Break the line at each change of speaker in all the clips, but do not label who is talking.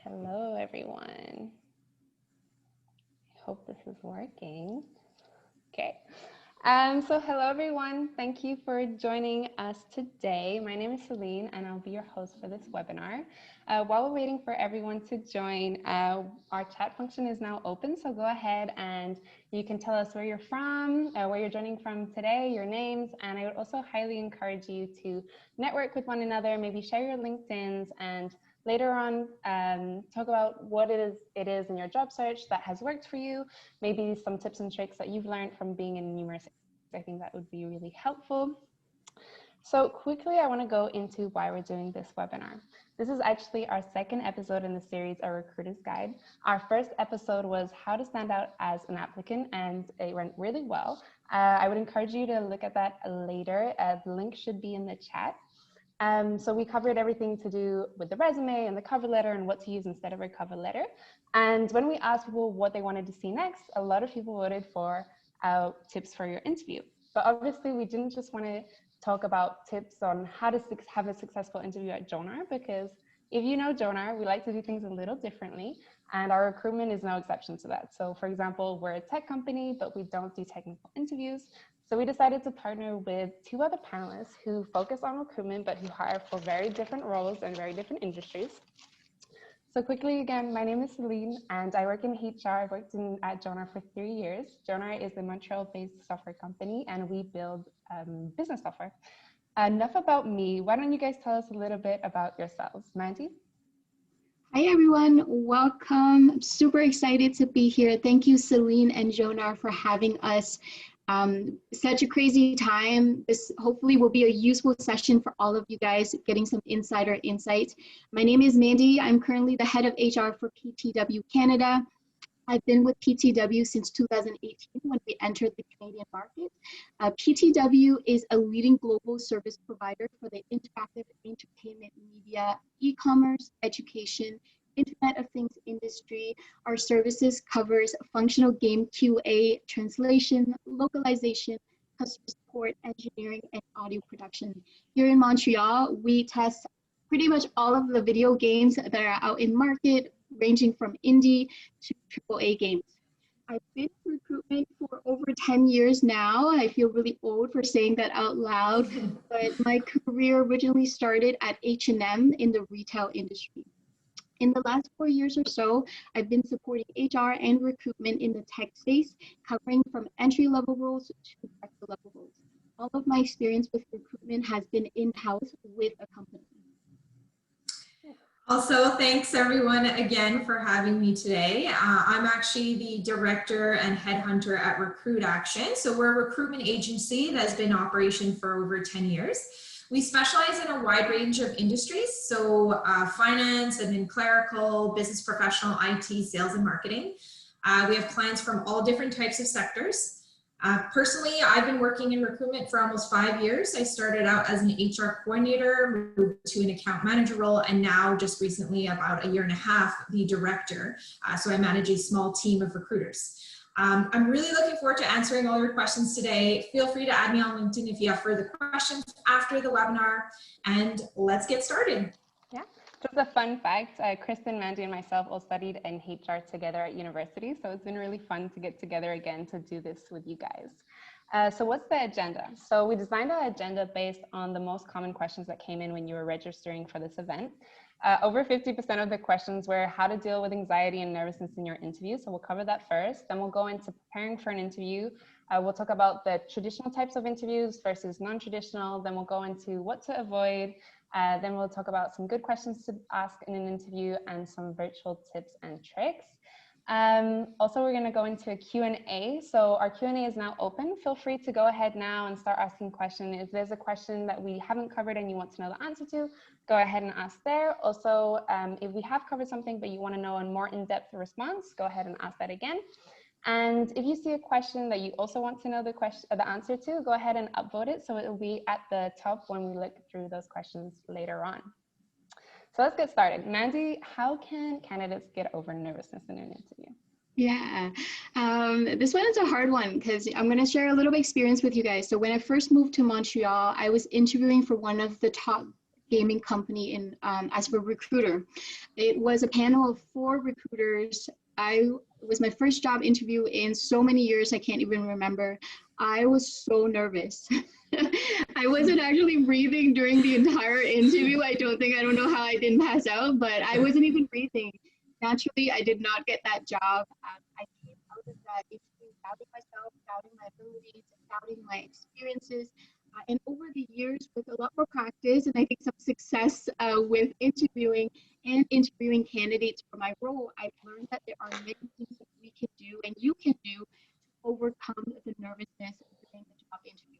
Hello, everyone. I hope this is working. Okay. So hello, everyone. Thank you for joining us today. My name is Celine, and I'll be your host for this webinar. While we're waiting for everyone to join, our chat function is now open. So go ahead and you can tell us where you're from, where you're joining from today, your names. And I would also highly encourage you to network with one another, maybe share your LinkedIns, and later on, talk about what it is in your job search that has worked for you, maybe some tips and tricks that you've learned from being in numerous. I think that would be really helpful. So quickly, I want to go into why we're doing this webinar. This is actually our second episode in the series, A Recruiter's Guide. Our first episode was how to stand out as an applicant, and it went really well. I would encourage you to look at that later. The link should be in the chat. So we covered everything to do with the resume and the cover letter and what to use instead of a cover letter. And when we asked people what they wanted to see next, a lot of people voted for tips for your interview. But obviously we didn't just want to talk about tips on how to have a successful interview at Jonar, because if you know Jonar, we like to do things a little differently, and our recruitment is no exception to that. So for example, we're a tech company, but we don't do technical interviews. So we decided to partner with two other panelists who focus on recruitment, but who hire for very different roles and very different industries. So quickly again, my name is Celine, and I work in HR. I've worked at Jonar for 3 years. Jonar is a Montreal-based software company, and we build business software. Enough about me. Why don't you guys tell us a little bit about yourselves? Mandy?
Hi, everyone. Welcome. I'm super excited to be here. Thank you, Celine and Jonar, for having us. Such a crazy time. This hopefully will be a useful session for all of you guys, getting some insider insights. My name is Mandy. I'm currently the head of HR for PTW Canada. I've been with PTW since 2018 when we entered the Canadian market. PTW is a leading global service provider for the interactive entertainment media, e-commerce, education, Internet of Things industry. Our services covers functional game QA, translation, localization, customer support, engineering, and audio production. Here in Montreal, we test pretty much all of the video games that are out in market, ranging from indie to AAA games. I've been in recruitment for over 10 years now. I feel really old for saying that out loud, but my career originally started at H&M in the retail industry. In the last 4 years or so, I've been supporting HR and recruitment in the tech space, covering from entry-level roles to director-level roles. All of my experience with recruitment has been in-house with a company.
Also, thanks everyone again for having me today. I'm actually the director and headhunter at Recruit Action. So we're a recruitment agency that's been in operation for over 10 years. We specialize in a wide range of industries, so finance, admin, clerical, business professional, IT, sales, and marketing. We have clients from all different types of sectors. Personally, I've been working in recruitment for almost 5 years. I started out as an HR coordinator, moved to an account manager role, and now just recently, about 1.5 years, the director. So I manage a small team of recruiters. I'm really looking forward to answering all your questions today. Feel free to add me on LinkedIn if you have further questions after the webinar, and let's get started.
Yeah, just a fun fact, Kristyn, Mandy, and myself all studied in HR together at university, so it's been really fun to get together again to do this with you guys. So what's the agenda? So we designed our agenda based on the most common questions that came in when you were registering for this event. Over 50% of the questions were how to deal with anxiety and nervousness in your interview. So we'll cover that first. Then we'll go into preparing for an interview. We'll talk about the traditional types of interviews versus non-traditional. Then we'll go into what to avoid. Then we'll talk about some good questions to ask in an interview and some virtual tips and tricks. Also, we're going to go into a Q&A. So our Q&A is now open. Feel free to go ahead now and start asking questions. If there's a question that we haven't covered and you want to know the answer to, go ahead and ask there. Also, if we have covered something but you want to know a more in-depth response, go ahead and ask that again. And if you see a question that you also want to know the answer to, go ahead and upvote it so it will be at the top when we look through those questions later on. So let's get started. Mandy, how can candidates get over nervousness in an interview?
Yeah, this one is a hard one because I'm going to share a little bit of experience with you guys. So when I first moved to Montreal, I was interviewing for one of the top gaming company in as a recruiter. It was a panel of 4 recruiters. It was my first job interview in so many years, I can't even remember. I was so nervous. I wasn't actually breathing during the entire interview. I don't know how I didn't pass out, but I wasn't even breathing. Naturally, I did not get that job. I came out of that interview doubting myself, doubting my abilities, doubting my experiences. And over the years, with a lot more practice and I think some success with interviewing and interviewing candidates for my role, I've learned that there are many things that we can do and you can do to overcome the nervousness during the job interview.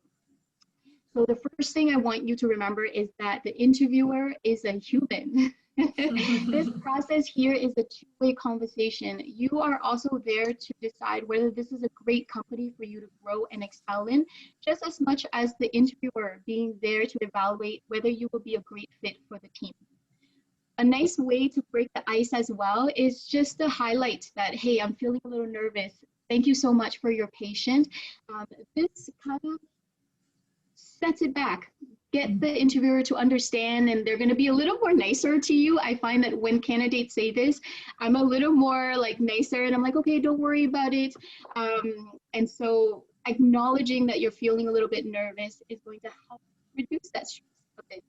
So the first thing I want you to remember is that the interviewer is a human. This process here is a two-way conversation. You are also there to decide whether this is a great company for you to grow and excel in, just as much as the interviewer being there to evaluate whether you will be a great fit for the team. A nice way to break the ice as well is just to highlight that, hey, I'm feeling a little nervous. Thank you so much for your patience. This kind of sets it back. Get the interviewer to understand, and they're going to be a little more nicer to you. I find that when candidates say this, I'm a little more like nicer, and I'm like, okay, don't worry about it. And so acknowledging that you're feeling a little bit nervous is going to help reduce that stress a bit.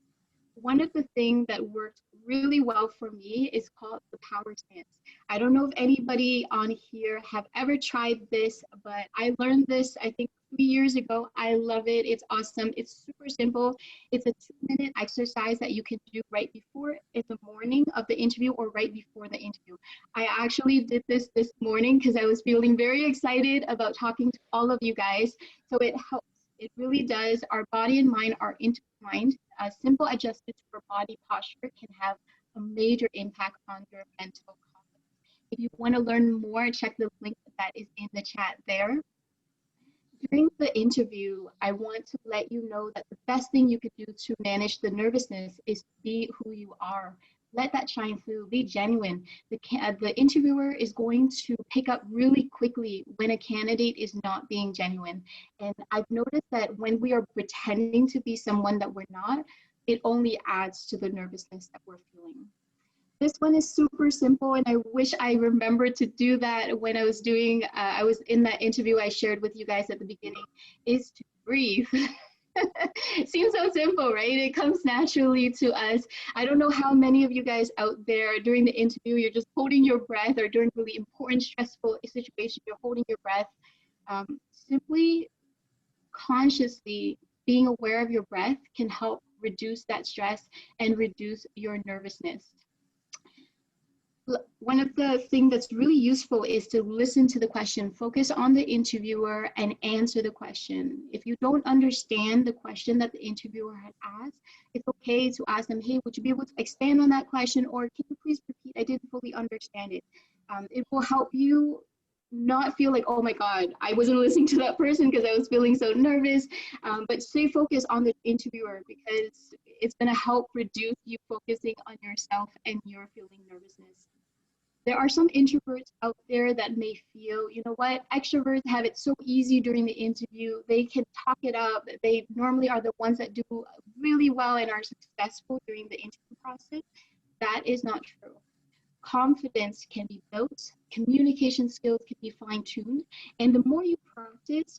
One of the things that worked really well for me is called the power stance. I don't know if anybody on here have ever tried this, but I learned this, I think, 3 years ago. I love it. It's awesome. It's super simple. It's a 2-minute exercise that you can do right before in the morning of the interview or right before the interview. I actually did this morning because I was feeling very excited about talking to all of you guys. So it helps. It really does. Our body and mind are intertwined. Simple adjustments for body posture can have a major impact on your mental confidence. If you want to learn more, check the link that is in the chat there. During the interview, I want to let you know that the best thing you could do to manage the nervousness is to be who you are. Let that shine through, be genuine. The interviewer is going to pick up really quickly when a candidate is not being genuine. And I've noticed that when we are pretending to be someone that we're not, it only adds to the nervousness that we're feeling. This one is super simple, and I wish I remembered to do that when I was doing, I was in that interview I shared with you guys at the beginning, is to breathe. It seems so simple, right? It comes naturally to us. I don't know how many of you guys out there during the interview, you're just holding your breath, or during really important, stressful situation, you're holding your breath. Simply consciously being aware of your breath can help reduce that stress and reduce your nervousness. One of the things that's really useful is to listen to the question, focus on the interviewer and answer the question. If you don't understand the question that the interviewer had asked, it's okay to ask them, hey, would you be able to expand on that question? Or can you please repeat? I didn't fully understand it. It will help you not feel like, oh my God, I wasn't listening to that person because I was feeling so nervous. But stay focused on the interviewer, because it's going to help reduce you focusing on yourself and your feeling nervousness. There are some introverts out there that may feel, you know what, extroverts have it so easy during the interview. They can talk it up. They normally are the ones that do really well and are successful during the interview process. That is not true. Confidence can be built. Communication skills can be fine-tuned. And the more you practice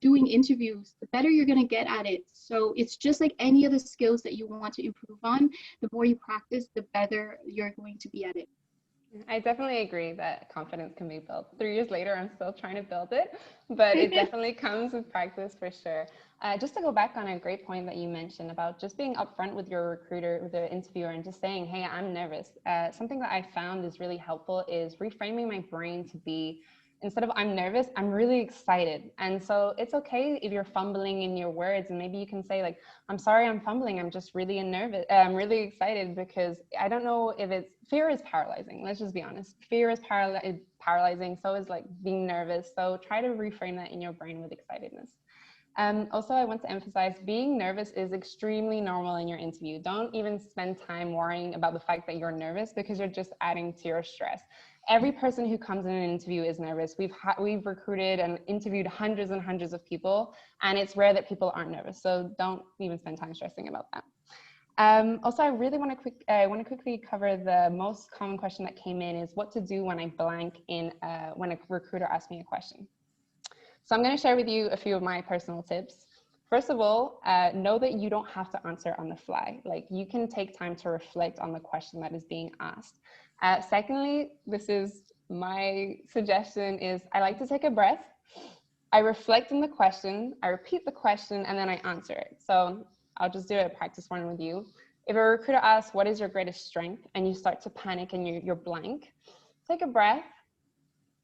doing interviews, the better you're going to get at it. So it's just like any other skills that you want to improve on. The more you practice, the better you're going to be at it.
I definitely agree that confidence can be built. 3 years later, I'm still trying to build it, but it definitely comes with practice for sure. Just to go back on a great point that you mentioned about just being upfront with your recruiter, with the interviewer, and just saying, hey, I'm nervous. Something that I found is really helpful is reframing my brain to be, instead of I'm nervous, I'm really excited. And so it's okay if you're fumbling in your words, and maybe you can say like, I'm sorry, I'm fumbling. I'm just really nervous. I'm really excited because I don't know if fear is paralyzing. Let's just be honest. Fear is paralyzing. So is like being nervous. So try to reframe that in your brain with excitedness. Also, I want to emphasize being nervous is extremely normal in your interview. Don't even spend time worrying about the fact that you're nervous, because you're just adding to your stress. Every person who comes in an interview is nervous. We've recruited and interviewed hundreds and hundreds of people, and it's rare that people aren't nervous. So don't even spend time stressing about that. Also, I really want to quickly cover the most common question that came in is what to do when I blank in when a recruiter asks me a question. So I'm going to share with you a few of my personal tips. First of all, know that you don't have to answer on the fly. Like, you can take time to reflect on the question that is being asked. Secondly, this is my suggestion is I like to take a breath. I reflect on the question, I repeat the question, and then I answer it. So I'll just do a practice one with you. If a recruiter asks, what is your greatest strength? And you start to panic and you're blank, take a breath.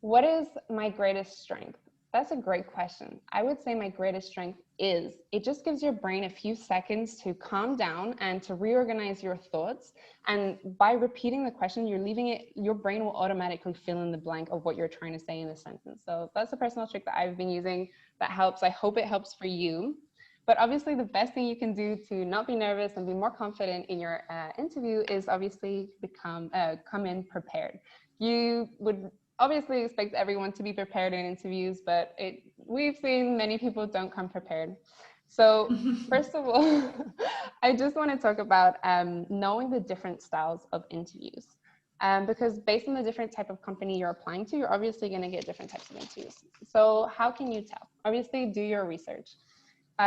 What is my greatest strength? That's a great question. I would say my greatest strength is, it just gives your brain a few seconds to calm down and to reorganize your thoughts. And by repeating the question, you're leaving it, your brain will automatically fill in the blank of what you're trying to say in the sentence. So that's a personal trick that I've been using that helps. I hope it helps for you. But obviously the best thing you can do to not be nervous and be more confident in your interview is obviously come in prepared. You would obviously expect everyone to be prepared in interviews, but we've seen many people don't come prepared. So first of all, I just want to talk about knowing the different styles of interviews. Because based on the different type of company you're applying to, you're obviously going to get different types of interviews. So how can you tell? Obviously, do your research.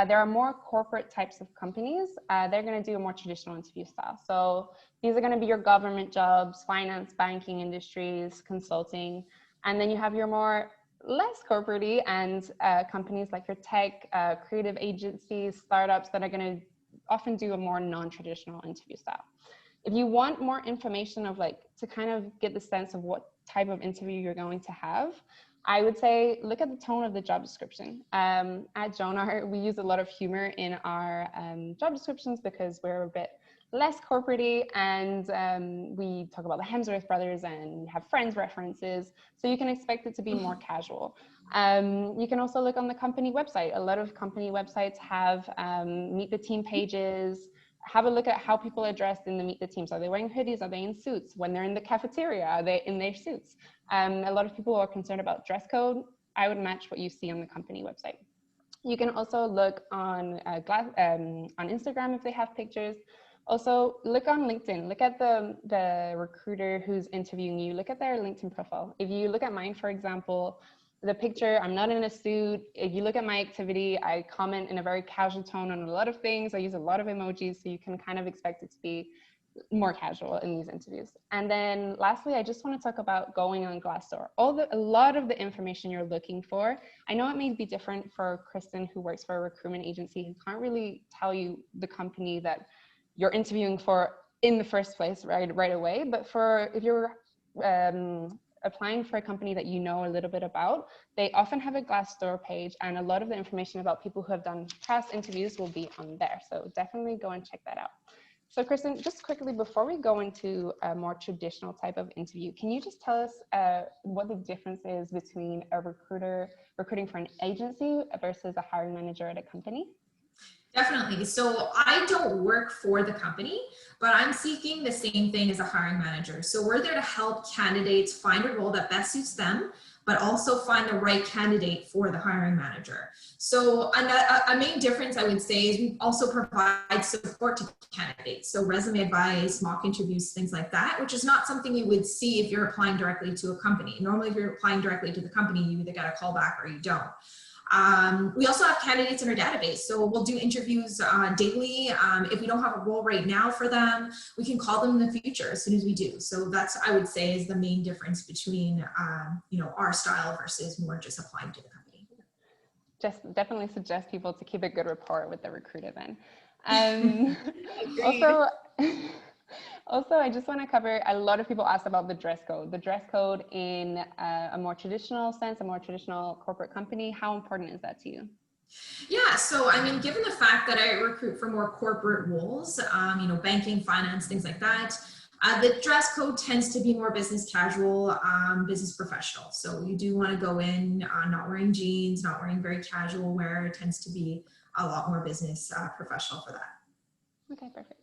There are more corporate types of companies. They're going to do a more traditional interview style. So these are going to be your government jobs, finance, banking industries, consulting. And then you have your more less corporate-y and companies like your tech, creative agencies, startups that are going to often do a more non-traditional interview style. If you want more information of to kind of get the sense of what type of interview you're going to have, I would say look at the tone of the job description. At Jonar, we use a lot of humor in our job descriptions because we're a bit less corporate-y, and we talk about the Hemsworth brothers and have friends references, so you can expect it to be more casual. You can also look on the company website. A lot of company websites have meet the team pages. Have a look at how people are dressed in the meet the teams. Are they wearing hoodies? Are they in suits? When they're in the cafeteria, are they in their suits? A lot of people are concerned about dress code. I would match what you see on the company website. You can also look on Instagram if they have pictures. Also, look on LinkedIn. Look at the recruiter who's interviewing you. Look at their LinkedIn profile. If you look at mine, for example, the picture, I'm not in a suit. If you look at my activity, I comment in a very casual tone on a lot of things. I use a lot of emojis, so you can kind of expect it to be more casual in these interviews. And then lastly, I just want to talk about going on Glassdoor. A lot of the information you're looking for, I know it may be different for Kristyn, who works for a recruitment agency, who can't really tell you the company that you're interviewing for in the first place right away. But if you're applying for a company that you know a little bit about, they often have a Glassdoor page, and a lot of the information about people who have done past interviews will be on there. So definitely go and check that out. So Kristyn, just quickly, before we go into a more traditional type of interview, can you just tell us what the difference is between a recruiter recruiting for an agency versus a hiring manager at a company?
Definitely. So I don't work for the company, but I'm seeking the same thing as a hiring manager. So we're there to help candidates find a role that best suits them, but also find the right candidate for the hiring manager. So a main difference I would say is we also provide support to candidates. So resume advice, mock interviews, things like that, which is not something you would see if you're applying directly to a company. Normally, if you're applying directly to the company, you either get a call back or you don't. We also have candidates in our database, so we'll do interviews daily. If we don't have a role right now for them, we can call them in the future as soon as we do. So that's, I would say, is the main difference between our style versus more just applying to the company.
Just definitely suggest people to keep a good rapport with the recruiter then. Also, I just want to cover, a lot of people asked about the dress code. The dress code in a more traditional sense, a more traditional corporate company, how important is that to you?
Yeah, so I mean, given the fact that I recruit for more corporate roles, banking, finance, things like that, the dress code tends to be more business casual, business professional. So you do want to go in not wearing jeans, not wearing very casual wear. It tends to be a lot more business professional for that.
Okay, perfect.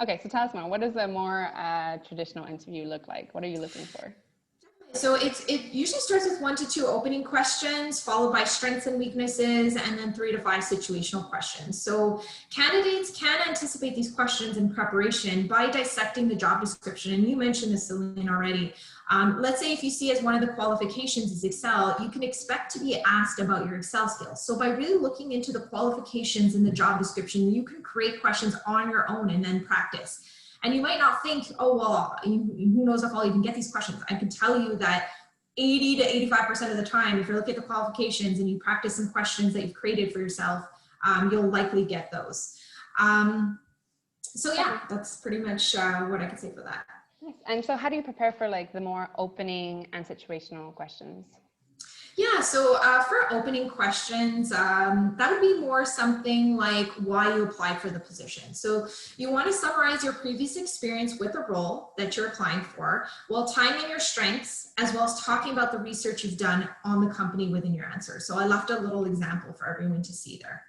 Okay, so tell us more. What does a more traditional interview look like? What are you looking for?
So it usually starts with 1 to 2 opening questions, followed by strengths and weaknesses, and then 3 to 5 situational questions. So candidates can anticipate these questions in preparation by dissecting the job description. And you mentioned this, Celine, already. Let's say if you see as one of the qualifications is Excel, you can expect to be asked about your Excel skills. So by really looking into the qualifications in the job description, you can create questions on your own and then practice. And you might not think, oh, well, who knows if I'll even get these questions. I can tell you that 80 to 85% of the time, if you look at the qualifications and you practice some questions that you've created for yourself, you'll likely get those. So yeah, that's pretty much what I can say for that.
Nice. And so how do you prepare for like the more opening and situational questions?
Yeah, so for opening questions, that would be more something like why you applied for the position. So you want to summarize your previous experience with the role that you're applying for, while tying in your strengths, as well as talking about the research you've done on the company within your answer. So I left a little example for everyone to see there.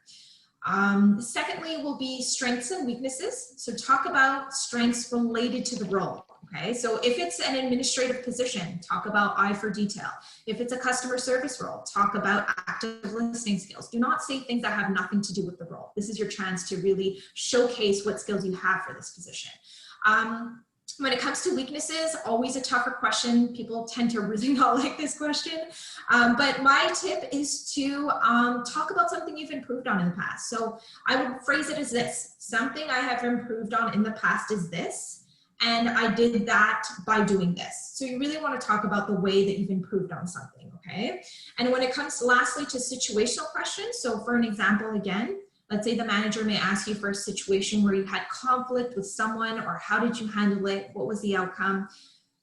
Secondly will be strengths and weaknesses. So talk about strengths related to the role. Okay, so if it's an administrative position, talk about eye for detail. If it's a customer service role, talk about active listening skills. Do not say things that have nothing to do with the role. This is your chance to really showcase what skills you have for this position. When it comes to weaknesses, always a tougher question. People tend to really not like this question. But my tip is to talk about something you've improved on in the past. So I would phrase it as this: something I have improved on in the past is this, and I did that by doing this. So you really want to talk about the way that you've improved on something, okay? And when it comes lastly to situational questions, so for an example again, let's say the manager may ask you for a situation where you had conflict with someone, or how did you handle it? What was the outcome?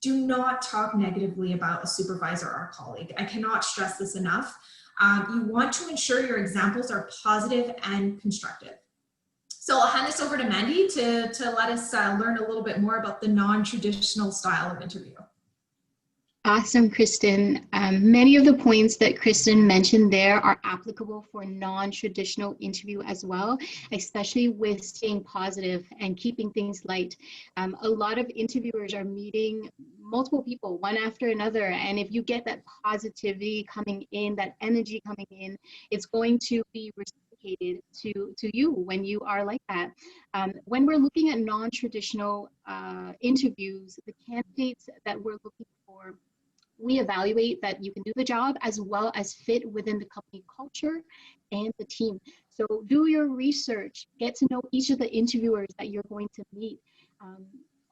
Do not talk negatively about a supervisor or a colleague. I cannot stress this enough. You want to ensure your examples are positive and constructive. So I'll hand this over to Mandy to let us learn a little bit more about the non-traditional style of interview.
Awesome, Kristyn. Many of the points that Kristyn mentioned there are applicable for non-traditional interview as well, especially with staying positive and keeping things light. A lot of interviewers are meeting multiple people, one after another, and if you get that positivity coming in, that energy coming in, it's going to be reciprocated to you when you are like that. When we're looking at non-traditional interviews, the candidates that we're looking for, we evaluate that you can do the job as well as fit within the company culture and the team. So do your research, get to know each of the interviewers that you're going to meet.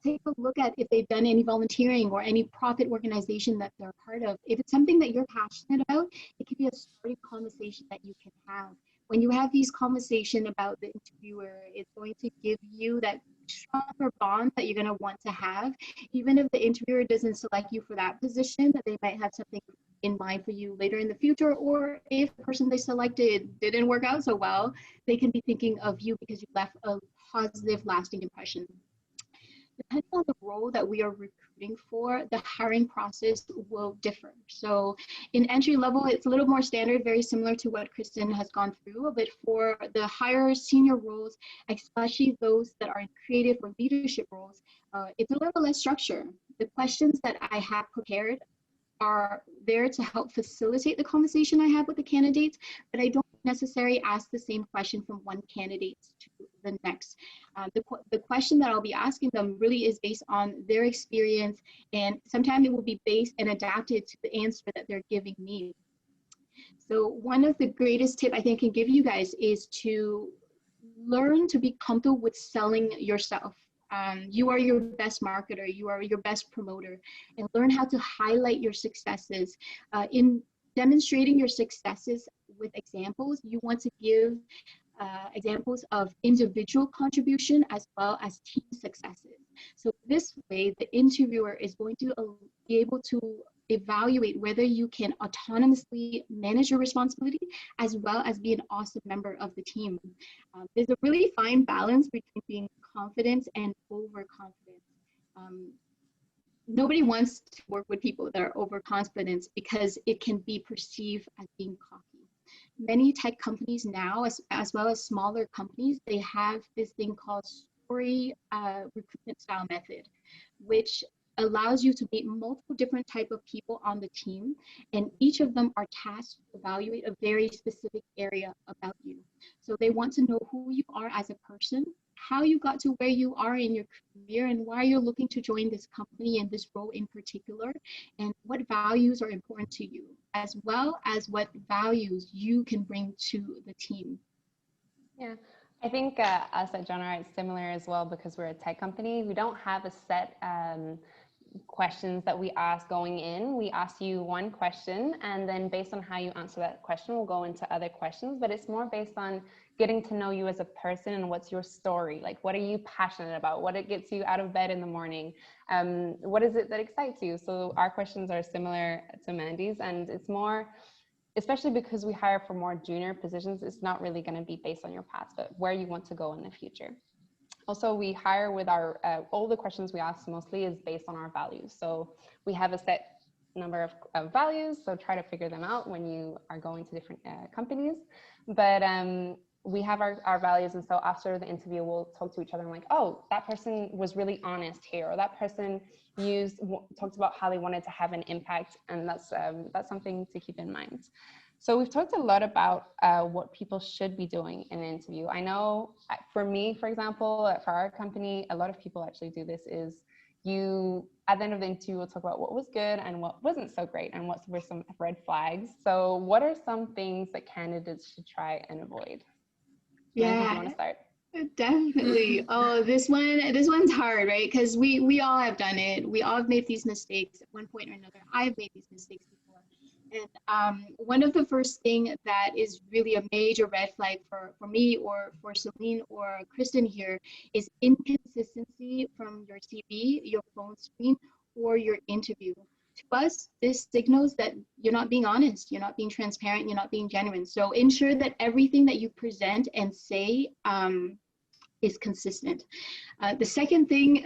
Take a look at if they've done any volunteering or any profit organization that they're part of. If it's something that you're passionate about, it could be a starting conversation that you can have. When you have these conversations about the interviewer, it's going to give you that stronger bond that you're going to want to have. Even if the interviewer doesn't select you for that position, that they might have something in mind for you later in the future, or if the person they selected didn't work out so well, they can be thinking of you because you left a positive, lasting impression. Depending on the role that we are recruiting for, the hiring process will differ. So in entry level, it's a little more standard, very similar to what Kristyn has gone through, but for the higher senior roles, especially those that are in creative or leadership roles, it's a little less structure. The questions that I have prepared are there to help facilitate the conversation I have with the candidates, but I don't necessarily ask the same question from one candidate to the next. The question that I'll be asking them really is based on their experience, and sometimes it will be based and adapted to the answer that they're giving me. So one of the greatest tip I think I can give you guys is to learn to be comfortable with selling yourself. You are your best marketer, you are your best promoter, and learn how to highlight your successes. In demonstrating your successes with examples, you want to give examples of individual contribution as well as team successes. So this way, the interviewer is going to be able to evaluate whether you can autonomously manage your responsibility as well as be an awesome member of the team. There's a really fine balance between being confident and overconfident. Nobody wants to work with people that are overconfident because it can be perceived as being cocky. Many tech companies now, as well as smaller companies, they have this thing called story recruitment style method, which allows you to meet multiple different type of people on the team, and each of them are tasked to evaluate a very specific area about you. So they want to know who you are as a person, how you got to where you are in your career, and why you're looking to join this company and this role in particular, and what values are important to you, as well as what values you can bring to the team.
Yeah, I think us at Jonah, it's similar as well, because we're a tech company. We don't have a set questions that we ask going in. We ask you one question, and then based on how you answer that question, we'll go into other questions, but it's more based on getting to know you as a person and what's your story. Like, what are you passionate about? What it gets you out of bed in the morning? What is it that excites you? So our questions are similar to Mandy's, and it's more, especially because we hire for more junior positions, it's not really going to be based on your past, but where you want to go in the future. Also, we hire with our, all the questions we ask mostly is based on our values. So we have a set number of values, so try to figure them out when you are going to different companies. But we have our values, and so after the interview, we'll talk to each other and like, oh, that person was really honest here, or that person talked about how they wanted to have an impact, and that's something to keep in mind. So we've talked a lot about what people should be doing in an interview. I know for me, for example, for our company, a lot of people actually do this, is you, at the end of the interview, will talk about what was good and what wasn't so great, and what were some red flags. So what are some things that candidates should try and avoid?
Yeah.
Do you want to start?
Definitely. Oh, this one's hard, right? Because we all have done it. We all have made these mistakes at one point or another. I've made these mistakes before. And one of the first thing that is really a major red flag for me, or for Celine or Kristyn here, is inconsistency from your CV, your phone screen, or your interview. To us, this signals that you're not being honest, you're not being transparent, you're not being genuine. So ensure that everything that you present and say is consistent. The second thing,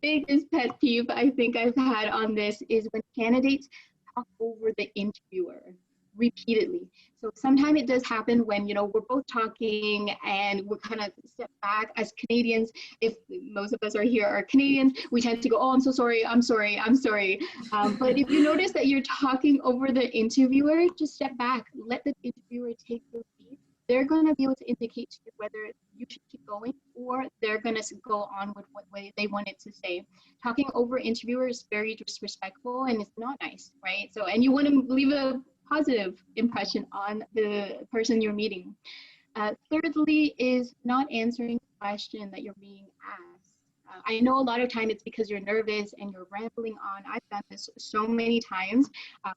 biggest pet peeve I think I've had on this, is when candidates talk over the interviewer repeatedly. So sometimes it does happen when, you know, we're both talking and we're kind of step back. As Canadians, if most of us are here are Canadians, we tend to go, oh, I'm so sorry, I'm sorry, I'm sorry. But if you notice that you're talking over the interviewer, just step back, let the interviewer take the lead. They're going to be able to indicate to you whether you should keep going, or they're going to go on with what way they wanted to say. Talking over interviewers is very disrespectful, and it's not nice, right? So, and you want to leave a positive impression on the person you're meeting. Thirdly is not answering the question that you're being asked. I know a lot of time it's because you're nervous and you're rambling on. I've done this so many times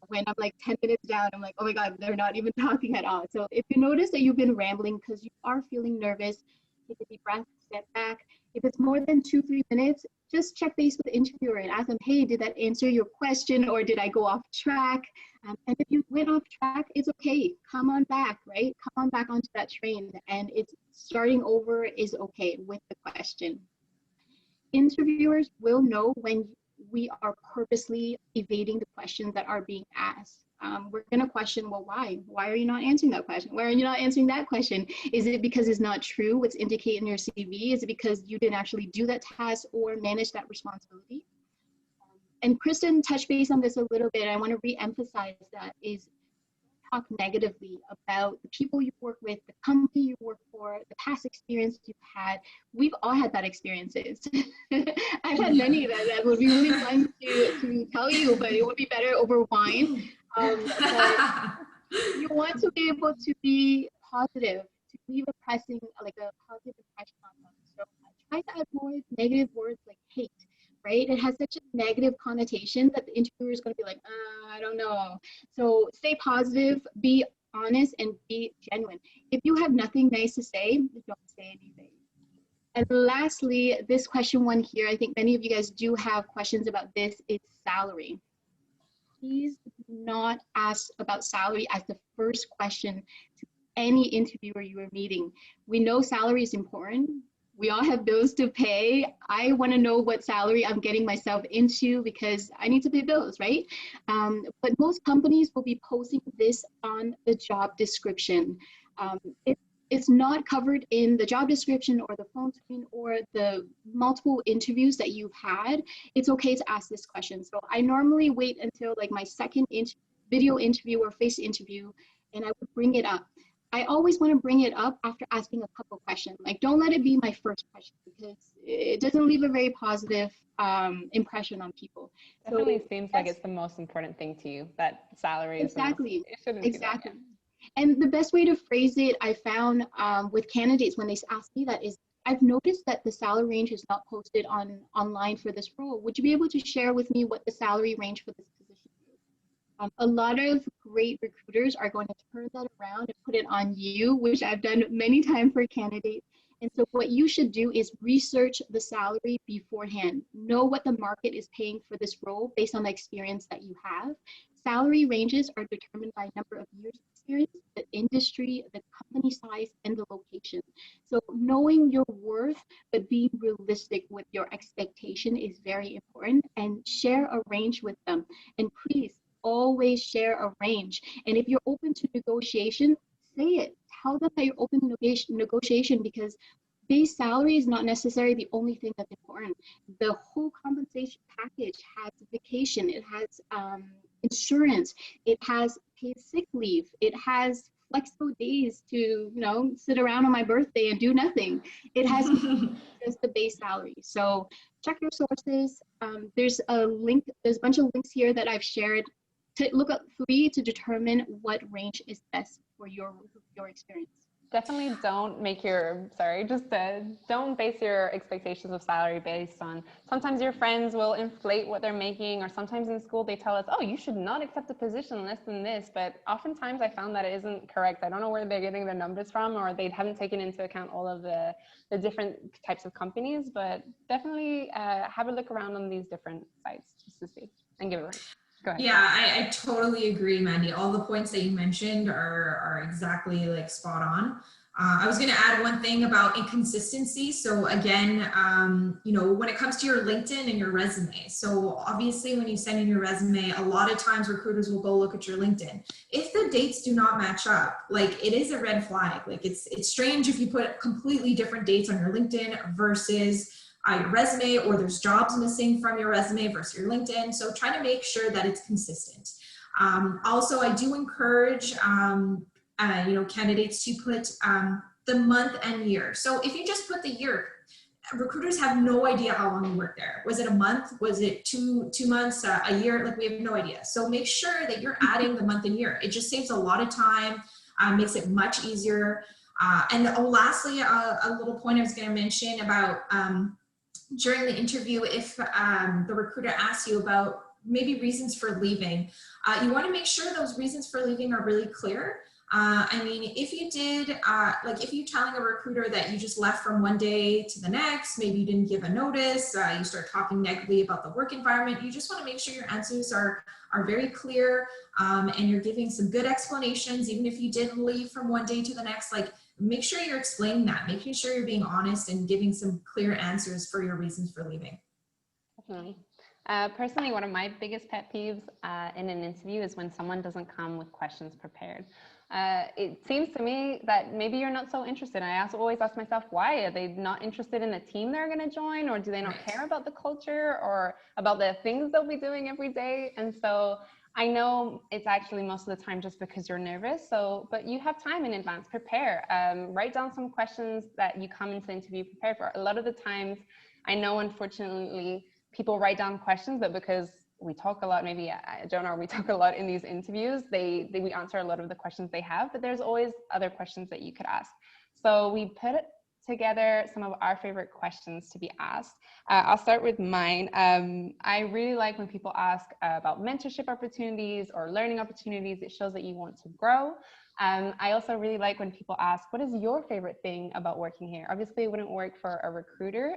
when I'm like 10 minutes down, I'm like, oh my God, they're not even talking at all. So if you notice that you've been rambling because you are feeling nervous, take a deep breath, step back. If it's more than 2-3 minutes, just check base with the interviewer and ask them, hey, did that answer your question, or did I go off track? And if you went off track, it's okay. Come on back, right? Come on back onto that train, and it's starting over is okay with the question. Interviewers will know when we are purposely evading the questions that are being asked. We're going to question, well, why? Why are you not answering that question? Why are you not answering that question? Is it because it's not true what's indicated in your CV? Is it because you didn't actually do that task or manage that responsibility? And Kristyn touched base on this a little bit. I want to re-emphasize that is talk negatively about the people you work with, the company you work for, the past experience you've had. We've all had bad experiences. I've had many that would be really fun to tell you, but it would be better over wine. But you want to be able to be positive, to leave a positive impression on them. So try to avoid negative words like hate. Right? It has such a negative connotation that the interviewer is going to be like, I don't know. So stay positive, be honest, and be genuine. If you have nothing nice to say, don't say anything. And lastly, this question one here, I think many of you guys do have questions about this, it's salary. Please do not ask about salary as the first question to any interviewer you are meeting. We know salary is important. We all have bills to pay. I want to know what salary I'm getting myself into because I need to pay bills, right? But most companies will be posting this on the job description. If it's not covered in the job description or the phone screen or the multiple interviews that you've had, it's okay to ask this question. So I normally wait until like my second video interview or face interview, and I would bring it up. I always want to bring it up after asking a couple questions. Like, don't let it be my first question because it doesn't leave a very positive impression on people.
Definitely
So
seems like it's the most important thing to you, that salary is
exactly,
the most, it shouldn't
exactly.
be that,
And the best way to phrase it, I found with candidates when they ask me that is, I've noticed that the salary range is not posted online for this role. Would you be able to share with me what the salary range for this position is? A lot of great recruiters are going to turn that around and put it on you, which I've done many times for candidates. And so what you should do is research the salary beforehand. Know what the market is paying for this role based on the experience that you have. Salary ranges are determined by number of years of experience, the industry, the company size, and the location. So knowing your worth, but being realistic with your expectation is very important, and share a range with them. And please always share a range. And if you're open to negotiation, say it. Tell them that you're open to negotiation, because base salary is not necessarily the only thing that's important. The whole compensation package has vacation, it has insurance, it has paid sick leave, it has flexible days to, you know, sit around on my birthday and do nothing. It has just the base salary. So check your sources. There's a link, there's a bunch of links here that I've shared to look up 3 to determine what range is best for your experience.
Definitely don't make your, don't base your expectations of salary based on, sometimes your friends will inflate what they're making, or sometimes in school they tell us, oh, you should not accept a position less than this. But oftentimes I found that it isn't correct. I don't know where they're getting their numbers from, or they haven't taken into account all of the different types of companies. But definitely have a look around on these different sites just to see and give it a rank. Go ahead.
Yeah, I totally agree, Mandy. All the points that you mentioned are exactly like spot on. I was going to add one thing about inconsistency. So again, you know, when it comes to your LinkedIn and your resume, so obviously when you send in your resume, a lot of times recruiters will go look at your LinkedIn. If the dates do not match up, like, it is a red flag. Like, it's strange if you put completely different dates on your LinkedIn versus your resume, or there's jobs missing from your resume versus your LinkedIn. So try to make sure that it's consistent. Also, I do encourage you know, candidates to put the month and year. So if you just put the year, recruiters have no idea how long you worked there. Was it a month? Was it two months, a year? Like, we have no idea. So make sure that you're adding the month and year. It just saves a lot of time, makes it much easier. And lastly, a little point I was going to mention about during the interview, if the recruiter asks you about maybe reasons for leaving, you want to make sure those reasons for leaving are really clear. I mean, if you did, like, if you're telling a recruiter that you just left from one day to the next, maybe you didn't give a notice, you start talking negatively about the work environment, you just want to make sure your answers are very clear, and you're giving some good explanations. Even if you did leave from one day to the next, like, make sure you're explaining that, making sure you're being honest and giving some clear answers for your reasons for leaving.
Definitely. Personally, one of my biggest pet peeves in an interview is when someone doesn't come with questions prepared. It seems to me that maybe you're not so interested. I always ask myself, why? Are they not interested in the team they're going to join? Or do they not care about the culture or about the things they'll be doing every day? And so I know it's actually most of the time just because you're nervous. So, but you have time in advance, prepare, write down some questions that you come into the interview prepared for. A lot of the times, I know, unfortunately, people write down questions, but because we talk a lot, maybe Jonah, we talk a lot in these interviews, we answer a lot of the questions they have, but there's always other questions that you could ask. So we put together some of our favorite questions to be asked. I'll start with mine. I really like when people ask about mentorship opportunities or learning opportunities. It shows that you want to grow. I also really like when people ask, what is your favorite thing about working here? Obviously, it wouldn't work for a recruiter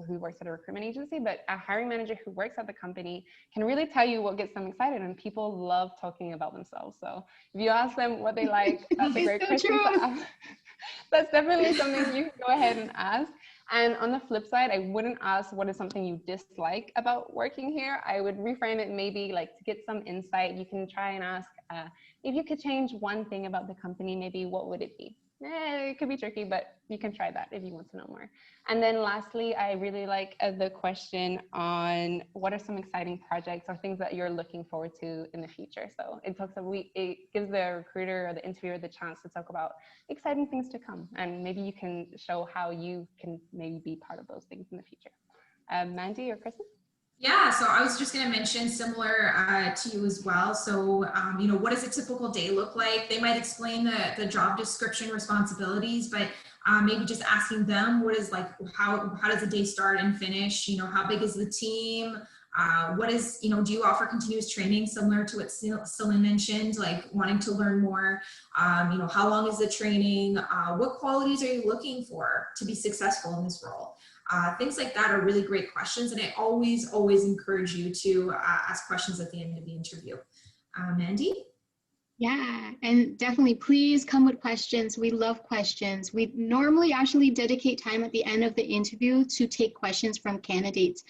who works at a recruitment agency, but a hiring manager who works at the company can really tell you what gets them excited, and people love talking about themselves. So if you ask them what they like, that's a great question to ask. That's definitely something you can go ahead and ask. And on the flip side, I wouldn't ask what is something you dislike about working here. I would reframe it maybe like to get some insight. You can try and ask, if you could change one thing about the company, maybe what would it be? it could be tricky, but you can try that if you want to know more. And then lastly, I really like the question on what are some exciting projects or things that you're looking forward to in the future. So it gives the recruiter or the interviewer the chance to talk about exciting things to come, and maybe you can show how you can maybe be part of those things in the future. Mandy or Kristyn?
Yeah, so I was just going to mention similar to you as well. So, what does a typical day look like? They might explain the job description responsibilities, but maybe just asking them what is like, how does the day start and finish? How big is the team? What is, do you offer continuous training similar to what Celine mentioned, like wanting to learn more? How long is the training? What qualities are you looking for to be successful in this role? Things like that are really great questions, and I always encourage you to ask questions at the end of the interview. Mandy?
Yeah, and definitely please come with questions. We love questions. We normally actually dedicate time at the end of the interview to take questions from candidates.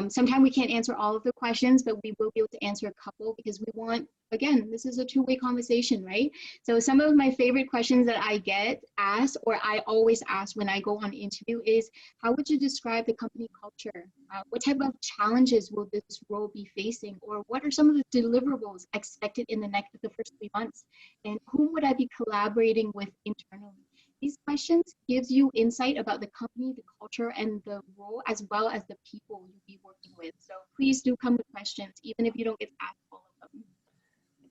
Sometimes we can't answer all of the questions, but we will be able to answer a couple because we want, again, this is a two-way conversation, right? So some of my favorite questions that I get asked, or I always ask when I go on interview is, how would you describe the company culture? What type of challenges will this role be facing? Or what are some of the deliverables expected in the first 3 months? And whom would I be collaborating with internally? These questions gives you insight about the company, the culture, and the role, as well as the people you'll be working with. So please do come with questions, even if you don't get asked all of them.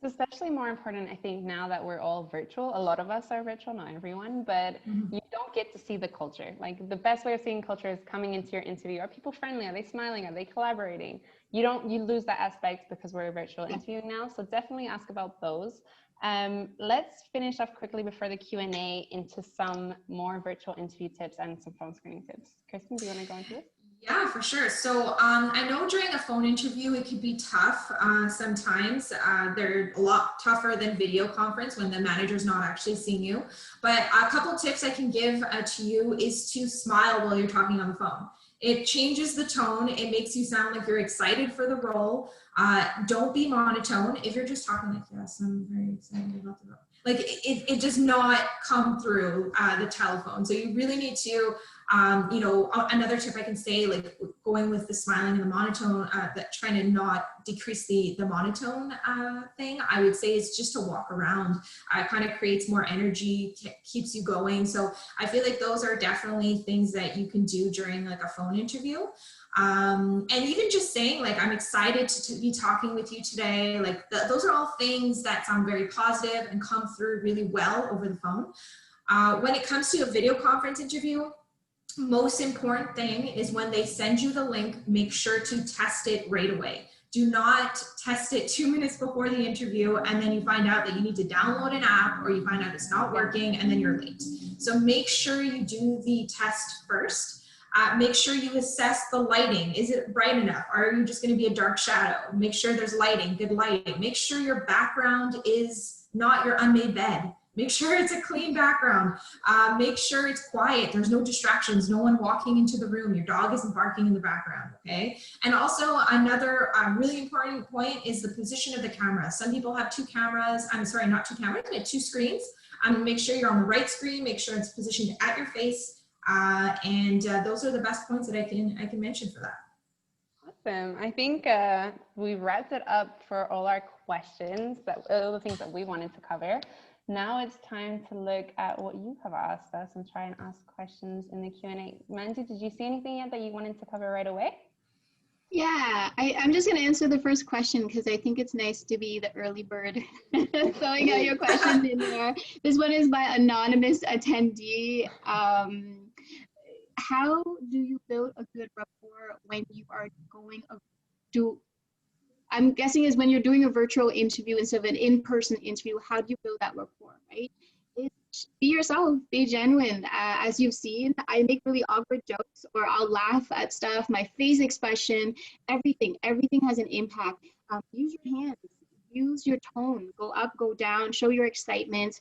It's especially more important, I think, now that we're all virtual. A lot of us are virtual, not everyone, but you don't get to see the culture. Like the best way of seeing culture is coming into your interview. Are people friendly? Are they smiling? Are they collaborating? You lose that aspect because we're virtual interviewing now. So definitely ask about those. Let's finish off quickly before the Q&A into some more virtual interview tips and some phone screening tips. Kristyn, do you want to go into this?
Yeah, for sure. So I know during a phone interview, it could be tough sometimes. They're a lot tougher than video conference when the manager's not actually seeing you. But a couple tips I can give to you is to smile while you're talking on the phone. It changes the tone. It makes you sound like you're excited for the role. Don't be monotone. If you're just talking like, yes, I'm very excited about the role. Like it does not come through the telephone. So you really need to, another tip I can say, like going with the smiling and the monotone, that trying to not decrease the monotone thing, I would say is just to walk around. Kind of creates more energy, keeps you going. So I feel like those are definitely things that you can do during like a phone interview. And even just saying like, I'm excited to be talking with you today. Like those are all things that sound very positive and come through really well over the phone. When it comes to a video conference interview, most important thing is when they send you the link, make sure to test it right away. Do not test it 2 minutes before the interview and then you find out that you need to download an app, or you find out it's not working and then you're late. So make sure you do the test first. Make sure you assess the lighting. Is it bright enough? Are you just going to be a dark shadow? Make sure there's lighting, good lighting. Make sure your background is not your unmade bed. Make sure it's a clean background. Make sure it's quiet. There's no distractions, no one walking into the room. Your dog isn't barking in the background, okay? And also another really important point is the position of the camera. Some people have two cameras. I'm sorry, not two cameras, but two screens. Make sure you're on the right screen. Make sure it's positioned at your face. And those are the best points that I can mention for that.
Awesome. I think we wrapped it up for all our questions, all the things that we wanted to cover. Now it's time to look at what you have asked us and try and ask questions in the Q&A. Mandy, did you see anything yet that you wanted to cover right away?
Yeah, I'm just going to answer the first question because I think it's nice to be the early bird. Throwing out your question in there. This one is by anonymous attendee. How do you build a good rapport when you are going I'm guessing is when you're doing a virtual interview instead of an in-person interview, how do you build that rapport, right? Be yourself, be genuine. As you've seen, I make really awkward jokes or I'll laugh at stuff, my face expression, everything has an impact. Use your hands, use your tone, go up, go down, show your excitement.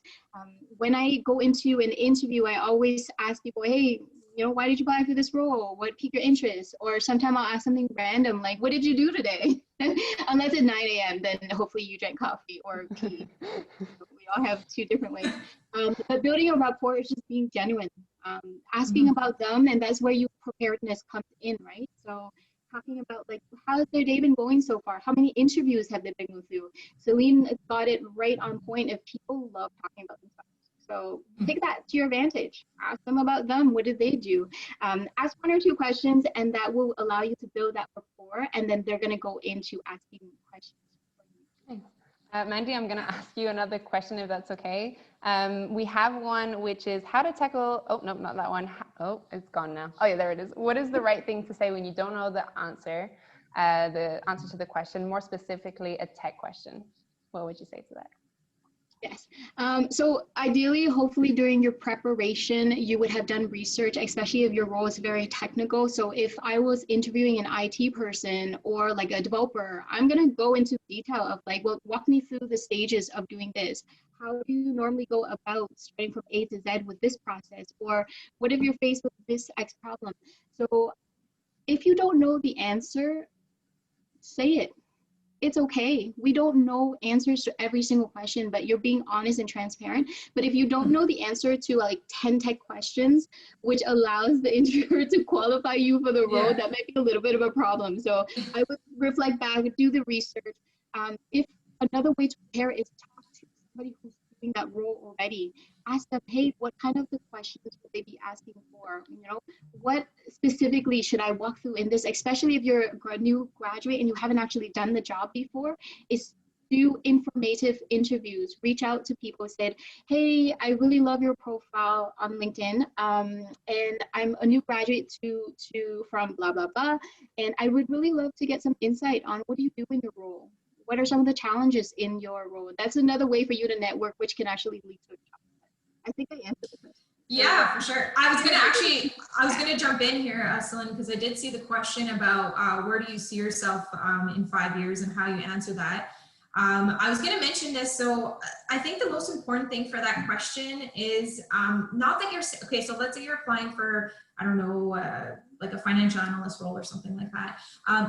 When I go into an interview, I always ask people, hey, why did you apply for this role? What piqued your interest? Or sometimes I'll ask something random, like, what did you do today? Unless it's 9 a.m., then hopefully you drank coffee or tea. We all have two different ways. But building a rapport is just being genuine, asking about them, and that's where your preparedness comes in, right? So talking about like, how's their day been going so far? How many interviews have they been going through? Celine got it right on point. If people love talking about themselves, so take that to your advantage. Ask them about them. What did they do? Ask one or two questions, and that will allow you to build that rapport. And then they're going to go into asking questions.
Thanks. Mandy, I'm going to ask you another question if that's okay. We have one which is how to tackle, oh, no, not that one. Oh, it's gone now. Oh yeah, there it is. What is the right thing to say when you don't know the answer to the question, more specifically a tech question? What would you say to that?
Yes. So ideally, hopefully during your preparation, you would have done research, especially if your role is very technical. So if I was interviewing an IT person or like a developer, I'm going to go into detail of like, well, walk me through the stages of doing this. How do you normally go about starting from A to Z with this process? Or what if you're faced with this X problem? So if you don't know the answer, say it. It's okay. We don't know answers to every single question, but you're being honest and transparent. But if you don't know the answer to like 10 tech questions, which allows the interviewer to qualify you for the role, that might be a little bit of a problem. So I would reflect back, do the research. If another way to prepare is talk to somebody who's doing that role already. Ask them, hey, what kind of the questions would they be asking for? You know, what specifically should I walk through in this, especially if you're a new graduate and you haven't actually done the job before, is do informative interviews, reach out to people, said, hey, I really love your profile on LinkedIn, and I'm a new graduate from blah, blah, blah, and I would really love to get some insight on what do you do in your role? What are some of the challenges in your role? That's another way for you to network, which can actually lead to a job. I think I answered the question.
Yeah, for sure. I was gonna jump in here, Celine, because I did see the question about where do you see yourself in 5 years and how you answer that. I was gonna mention this. So I think the most important thing for that question is not that you're, okay, so let's say you're applying for, I don't know, like a financial analyst role or something like that.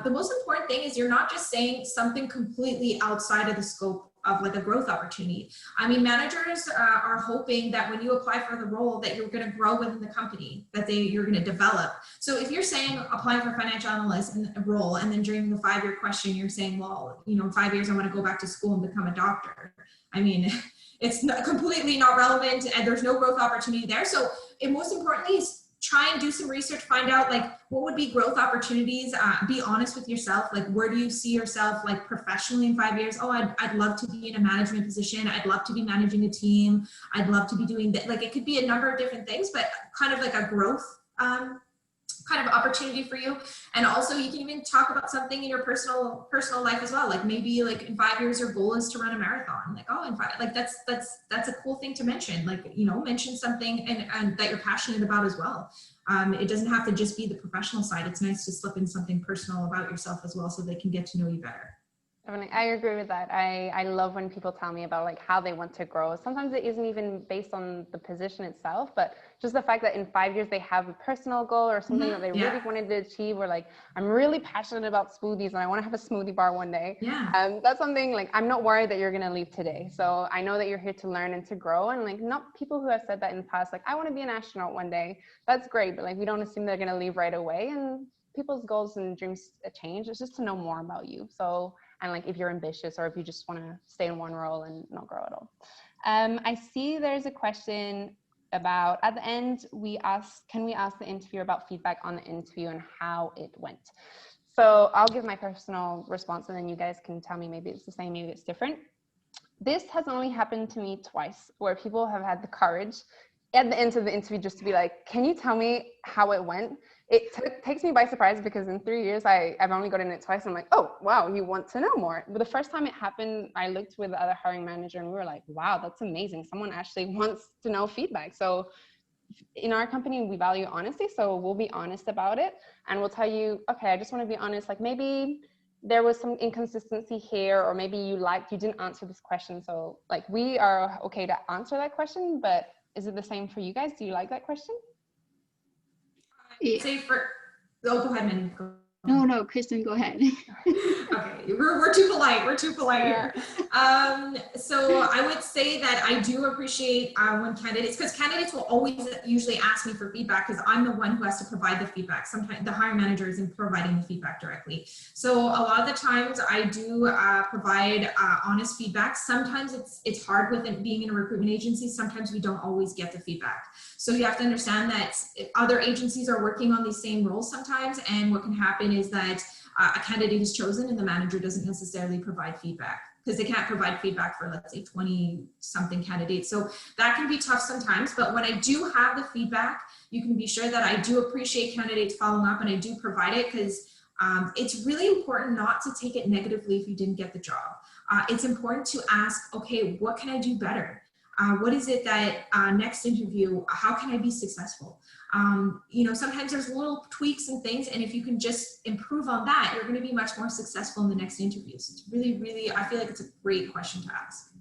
The most important thing is you're not just saying something completely outside of the scope of like a growth opportunity. I mean, managers are hoping that when you apply for the role that you're going to grow within the company, that you're going to develop. So if you're saying applying for financial analyst in a role, and then during the 5-year question, you're saying, well, you know, in 5 years, I want to go back to school and become a doctor. I mean, it's completely not relevant and there's no growth opportunity there. So most importantly is try and do some research, find out like what would be growth opportunities, be honest with yourself, like where do you see yourself like professionally in 5 years? Oh, I'd love to be in a management position. I'd love to be managing a team. I'd love to be doing that. Like it could be a number of different things, but kind of like a growth kind of opportunity for you. And also you can even talk about something in your personal life as well. Like maybe like in 5 years, your goal is to run a marathon. Like, oh, in 5, like that's a cool thing to mention. Like, you know, mention something and that you're passionate about as well. It doesn't have to just be the professional side. It's nice to slip in something personal about yourself as well so they can get to know you better.
I agree with that. I love when people tell me about like how they want to grow. Sometimes it isn't even based on the position itself, but just the fact that in 5 years they have a personal goal or something that they really wanted to achieve, or like, I'm really passionate about smoothies and I want to have a smoothie bar one day. That's something like, I'm not worried that you're going to leave today. So I know that you're here to learn and to grow, and like, not people who have said that in the past, like, I want to be an astronaut one day. That's great. But like, we don't assume they're going to leave right away, and people's goals and dreams change. It's just to know more about you. So, and like if you're ambitious or if you just want to stay in one role and not grow at all. I see there's a question about, at the end, can we ask the interviewer about feedback on the interview and how it went? So I'll give my personal response and then you guys can tell me maybe it's the same, maybe it's different. This has only happened to me twice, where people have had the courage at the end of the interview just to be like, can you tell me how it went? It takes me by surprise because in 3 years, I've only gotten it twice. I'm like, oh, wow, you want to know more. But the first time it happened, I looked with the other hiring manager and we were like, wow, that's amazing. Someone actually wants to know feedback. So in our company, we value honesty. So we'll be honest about it. And we'll tell you, okay, I just want to be honest. Like maybe there was some inconsistency here, or maybe you didn't answer this question. So like we are okay to answer that question, but is it the same for you guys? Do you like that question?
Say for, oh, go ahead, Mandy.
No, Kristyn, go ahead.
Okay, we're too polite. We're too polite here. So I would say that I do appreciate when candidates, because candidates will always usually ask me for feedback because I'm the one who has to provide the feedback. Sometimes the hiring manager isn't providing the feedback directly. So a lot of the times I do provide honest feedback. Sometimes it's hard with it being in a recruitment agency. Sometimes we don't always get the feedback. So you have to understand that other agencies are working on these same roles sometimes, and what can happen is that a candidate is chosen and the manager doesn't necessarily provide feedback because they can't provide feedback for, let's say, 20 something candidates. So that can be tough sometimes, but when I do have the feedback, you can be sure that I do appreciate candidates following up and I do provide it, because it's really important not to take it negatively if you didn't get the job. It's important to ask, okay, what can I do better? What is it that next interview, how can I be successful? You know, sometimes there's little tweaks and things, and if you can just improve on that, you're going to be much more successful in the next interview. So it's really, really, I feel like it's a great question to ask.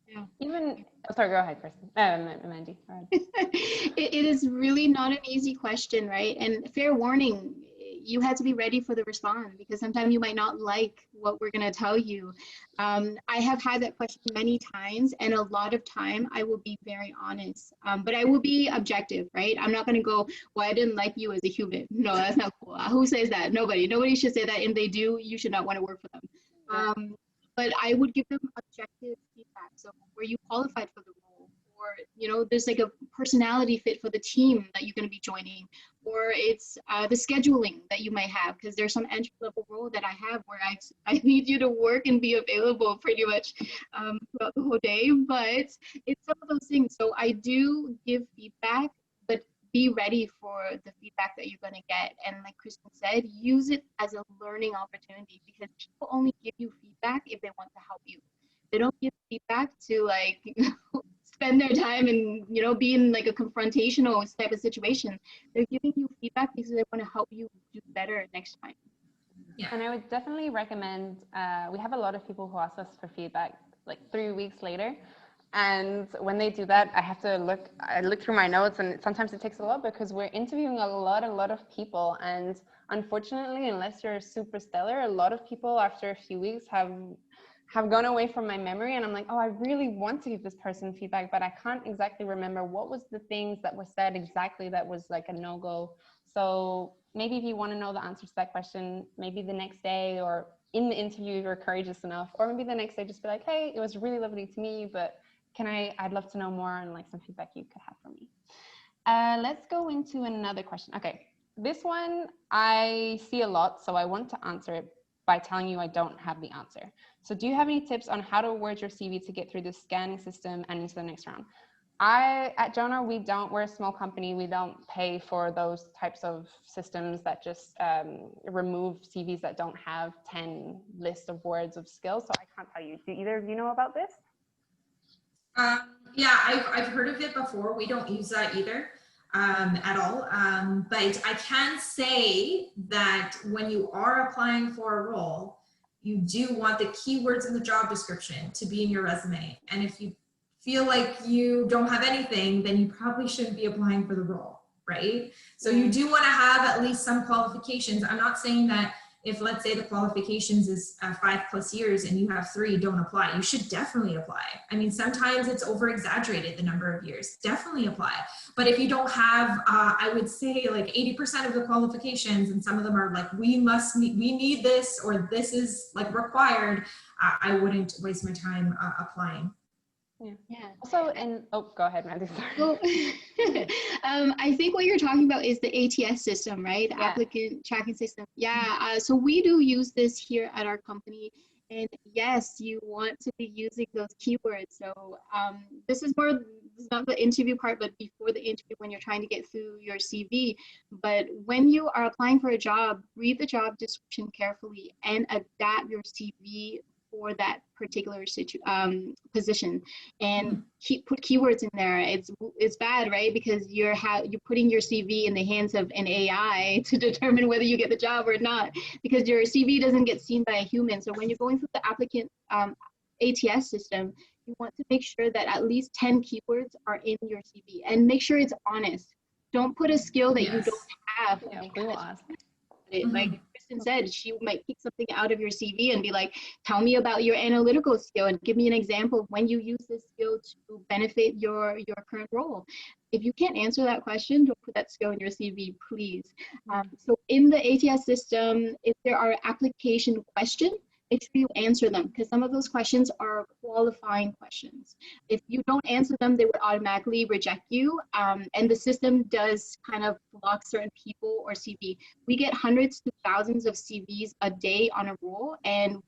Yeah.
Even, oh, sorry, go ahead, Kristyn. Mandy. Go ahead.
It is really not an easy question, right? And fair warning, you had to be ready for the response, because sometimes you might not like what we're going to tell you. I have had that question many times, and a lot of time I will be very honest, but I will be objective, right? I'm not going to go, well, I didn't like you as a human. No, that's not cool. Who says that? Nobody should say that. And they do, you should not want to work for them. But I would give them objective feedback. So were you qualified for the role? Or, you know, there's like a personality fit for the team that you're going to be joining, or it's the scheduling that you might have, because there's some entry level role that I have where I need you to work and be available pretty much throughout the whole day, but it's some of those things. So I do give feedback, but be ready for the feedback that you're going to get. And like Kristyn said, use it as a learning opportunity, because people only give you feedback if they want to help you. They don't give feedback to, like, spend their time and, you know, be in like a confrontational type of situation. They're giving you feedback because they want to help you do better next time.
Yeah. And I would definitely recommend, we have a lot of people who ask us for feedback like 3 weeks later. And when they do that, I look through my notes, and sometimes it takes a lot because we're interviewing a lot of people. And unfortunately, unless you're super stellar, a lot of people after a few weeks have gone away from my memory, and I'm like, oh, I really want to give this person feedback, but I can't exactly remember what was the things that were said exactly that was like a no-go. So maybe if you want to know the answer to that question, maybe the next day or in the interview, if you're courageous enough, or maybe the next day, just be like, hey, it was really lovely to meet you, but I'd love to know more and like some feedback you could have for me. Let's go into another question. Okay, this one I see a lot, so I want to answer it by telling you I don't have the answer. So do you have any tips on how to word your CV to get through the scanning system and into the next round? At Jonar, we're a small company. We don't pay for those types of systems that just remove CVs that don't have 10 lists of words of skills. So I can't tell you. Do either of you know about this?
Yeah, I've heard of it before. We don't use that either at all. But I can say that when you are applying for a role, you do want the keywords in the job description to be in your resume. And if you feel like you don't have anything, then you probably shouldn't be applying for the role, right? So you do want to have at least some qualifications. I'm not saying that if, let's say, the qualifications is 5+ years and you have 3, don't apply. You should definitely apply. I mean, sometimes it's over exaggerated, the number of years. Definitely apply. But if you don't have, I would say like 80% of the qualifications, and some of them are like, we need this, or this is like required, I wouldn't waste my time applying.
Yeah.
Also, go ahead, Mandy. Sorry.
Well, I think what you're talking about is the ATS system, right? The applicant tracking system. Yeah. So we do use this here at our company, and yes, you want to be using those keywords. So this is not the interview part, but before the interview, when you're trying to get through your CV. But when you are applying for a job, read the job description carefully and adapt your CV for that particular position, and put keywords in there. It's bad, right? Because you're putting your CV in the hands of an AI to determine whether you get the job or not, because your CV doesn't get seen by a human. So when you're going through the applicant ATS system, you want to make sure that at least 10 keywords are in your CV, and make sure it's honest. Don't put a skill that you don't have.
Yeah, we will ask.
it. Like Kristyn said, she might pick something out of your CV and be like, tell me about your analytical skill and give me an example of when you use this skill to benefit your current role. If you can't answer that question, don't put that skill in your CV, please. So in the ATS system, if there are application questions, make sure you answer them, because some of those questions are qualifying questions. If you don't answer them, they would automatically reject you. And the system does kind of block certain people or CV. We get hundreds to thousands of CVs a day on a roll, and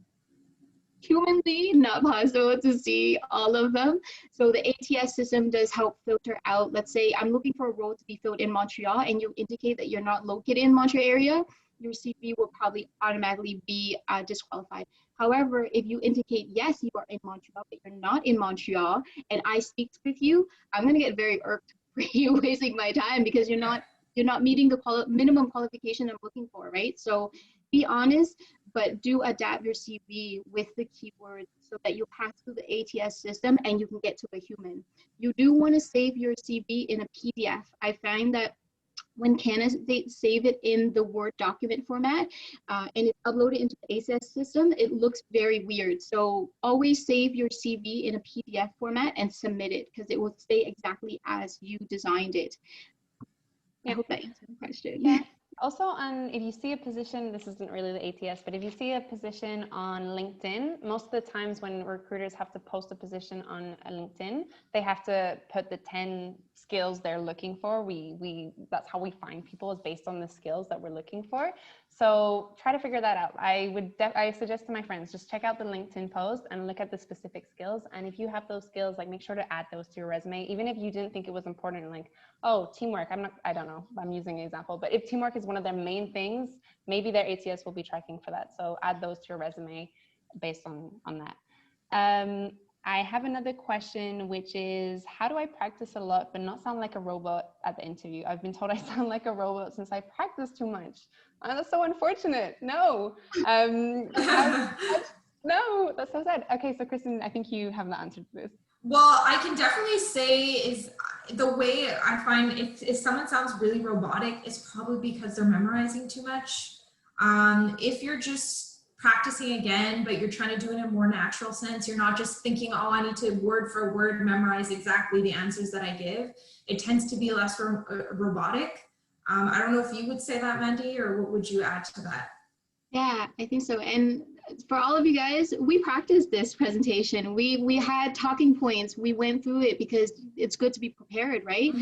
humanly not possible to see all of them. So the ATS system does help filter out. Let's say I'm looking for a role to be filled in Montreal, and you indicate that you're not located in Montreal area, your CV will probably automatically be disqualified. However, if you indicate, yes, you are in Montreal, but you're not in Montreal, and I speak with you, I'm going to get very irked for you wasting my time, because you're not meeting the minimum qualification I'm looking for, right? So be honest, but do adapt your CV with the keywords so that you pass through the ATS system and you can get to a human. You do want to save your CV in a PDF. I find that when candidates save it in the Word document format and it's uploaded into the ATS system, it looks very weird. So always save your CV in a PDF format and submit it, because it will stay exactly as you designed it. I hope that answered the question.
Yeah. Also, if you see a position, this isn't really the ATS, but if you see a position on LinkedIn, most of the times when recruiters have to post a position on LinkedIn, they have to put the 10 skills they're looking for. That's how we find people, is based on the skills that we're looking for. So try to figure that out. I suggest to my friends, just check out the LinkedIn post and look at the specific skills. And if you have those skills, like, make sure to add those to your resume, even if you didn't think it was important. Like, oh, teamwork, I don't know, I'm using an example, but if teamwork is one of their main things, maybe their ATS will be tracking for that. So add those to your resume based on that. I have another question, which is, how do I practice a lot but not sound like a robot at the interview? I've been told I sound like a robot since I practice too much. That's so unfortunate. No. No, that's so sad. Okay, so Kristyn, I think you have the answer to this.
Well, I can definitely say is the way I find if someone sounds really robotic, it's probably because they're memorizing too much. If you're just practicing again, but you're trying to do it in a more natural sense, you're not just thinking, oh, I need to word for word memorize exactly the answers that I give, it tends to be less robotic. I don't know if you would say that, Mandy, or what would you add to that?
Yeah, I think so. And for all of you guys, we practiced this presentation. We had talking points. We went through it because it's good to be prepared, right?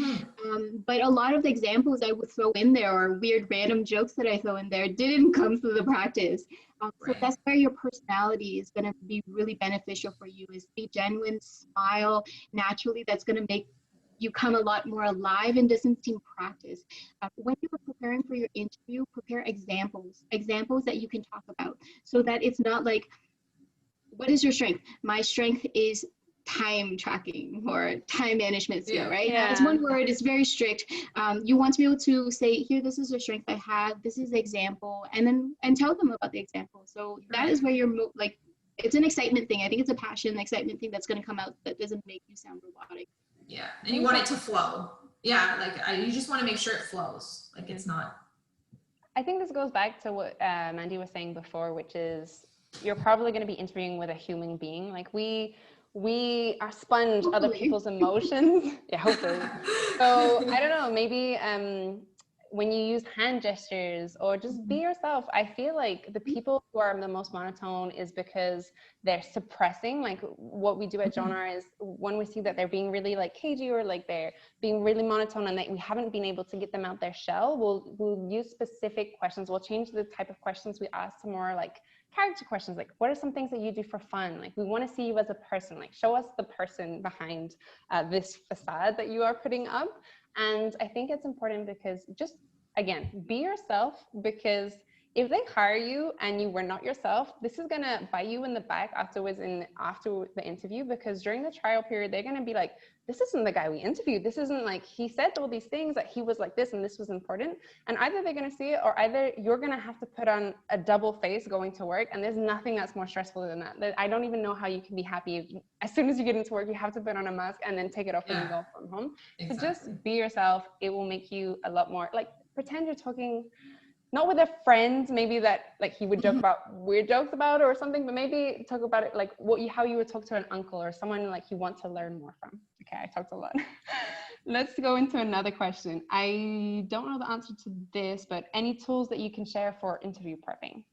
But a lot of the examples I would throw in there, or weird random jokes that I throw in there, didn't come through the practice. So that's where your personality is going to be really beneficial for you, is be genuine, smile naturally. That's going to make you come a lot more alive and doesn't seem practice. When you are preparing for your interview, prepare examples that you can talk about, so that it's not like, what is your strength? My strength is time tracking or time management skill, right?
Yeah.
It's one word, it's very strict. You want to be able to say, here, this is a strength I have, this is the example, and tell them about the example. So that is where you're like, it's an excitement thing. I think it's a passion, excitement thing that's going to come out that doesn't make you sound robotic.
Yeah, and you want it to flow. Yeah, like you just want to make sure it flows. Like it's not.
I think this goes back to what Mandy was saying before, which is you're probably going to be interviewing with a human being. Like we are sponge
Hopefully.
other people's emotions. Yeah, hopefully. So I don't know, maybe when you use hand gestures or just be yourself, I feel like the people who are the most monotone is because they're suppressing. Like what we do at Jonar is when we see that they're being really like cagey or like they're being really monotone and that we haven't been able to get them out their shell, we'll use specific questions. We'll change the type of questions we ask to more like character questions, like what are some things that you do for fun? Like we want to see you as a person, like show us the person behind this facade that you are putting up. And I think it's important because just, again, be yourself, because if they hire you and you were not yourself, this is going to bite you in the back afterwards after the interview, because during the trial period, they're going to be like, this isn't the guy we interviewed. This isn't like, he said all these things that he was like this and this was important. And either they're going to see it or either you're going to have to put on a double face going to work. And there's nothing that's more stressful than that. I don't even know how you can be happy if as soon as you get into work, you have to put on a mask and then take it off when you go from home. Exactly. So just be yourself. It will make you a lot more like, pretend you're talking not with a friend, maybe that like he would joke about weird jokes about or something, but maybe talk about it like how you would talk to an uncle or someone like you want to learn more from. Okay, I talked a lot. Let's go into another question. I don't know the answer to this, but any tools that you can share for interview prepping?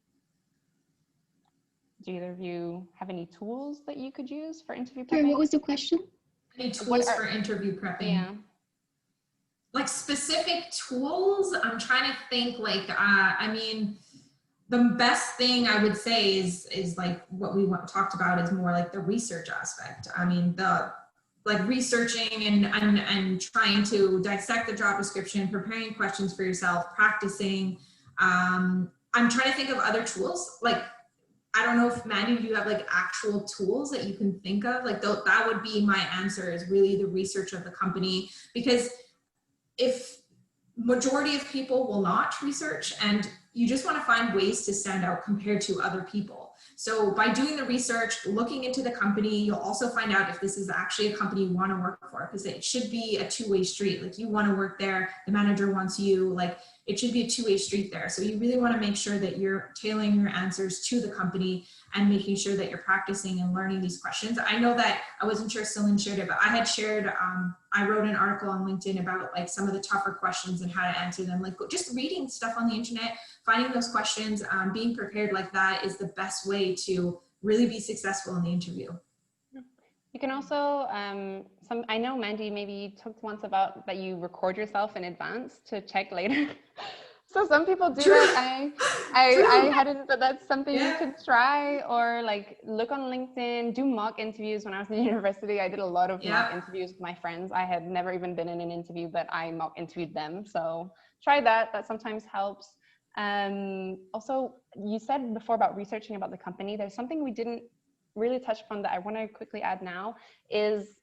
Do either of you have any tools that you could use for interview prepping?
Sorry, what was the question?
Any tools for interview prepping?
Yeah.
Like specific tools, I'm trying to think like, I mean, the best thing I would say is like what we talked about is more like the research aspect. I mean, the like researching and trying to dissect the job description, preparing questions for yourself, practicing. I'm trying to think of other tools. Like, I don't know if Mandy, do you have like actual tools that you can think of? Like that would be my answer, is really the research of the company, because if majority of people will not research, and you just want to find ways to stand out compared to other people. So by doing the research, looking into the company, you'll also find out if this is actually a company you want to work for, because it should be a two-way street. Like, you want to work there, the manager wants you, like it should be a two-way street there. So you really want to make sure that you're tailoring your answers to the company and making sure that you're practicing and learning these questions. I know that, I wasn't sure if Celine shared it, but I had shared, I wrote an article on LinkedIn about like some of the tougher questions and how to answer them. Like just reading stuff on the internet, finding those questions, being prepared like that is the best way to really be successful in the interview.
You can also, I know Mandy, maybe you talked once about that you record yourself in advance to check later. So some people do that. I hadn't, but that's something you could try, or like look on LinkedIn, do mock interviews. When I was in university, I did a lot of mock interviews with my friends. I had never even been in an interview, but I mock interviewed them. So try that. That sometimes helps. Also, you said before about researching about the company. There's something we didn't really touch upon that I want to quickly add now is,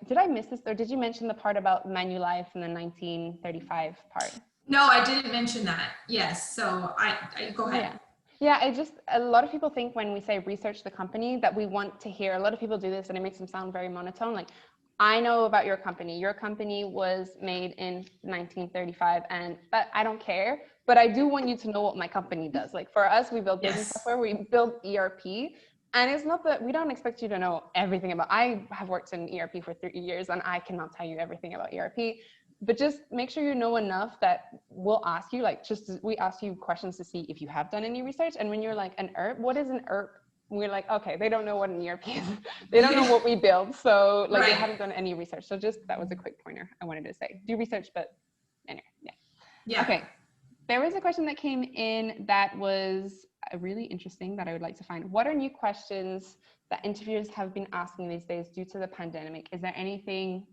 did I miss this, or did you mention the part about Manulife and the 1935 part?
No, I didn't mention that. Yes. So I go ahead.
Yeah, a lot of people think when we say research the company that we want to hear, a lot of people do this and it makes them sound very monotone. Like, I know about your company. Your company was made in 1935, but I don't care. But I do want you to know what my company does. Like, for us, we build business software, we build ERP. And it's not that we don't expect you to know everything about, I have worked in ERP for 30 years and I cannot tell you everything about ERP, but just make sure you know enough that we'll ask you, like, we ask you questions to see if you have done any research. And when you're like, an ERP, what is an ERP? We're like, okay, they don't know what an ERP is. They don't know what we build. So like, they haven't done any research. So that was a quick pointer I wanted to say. Do research, but anyway, yeah. Okay. There was a question that came in that was really interesting that I would like to find. What are new questions that interviewers have been asking these days due to the pandemic? Is there anything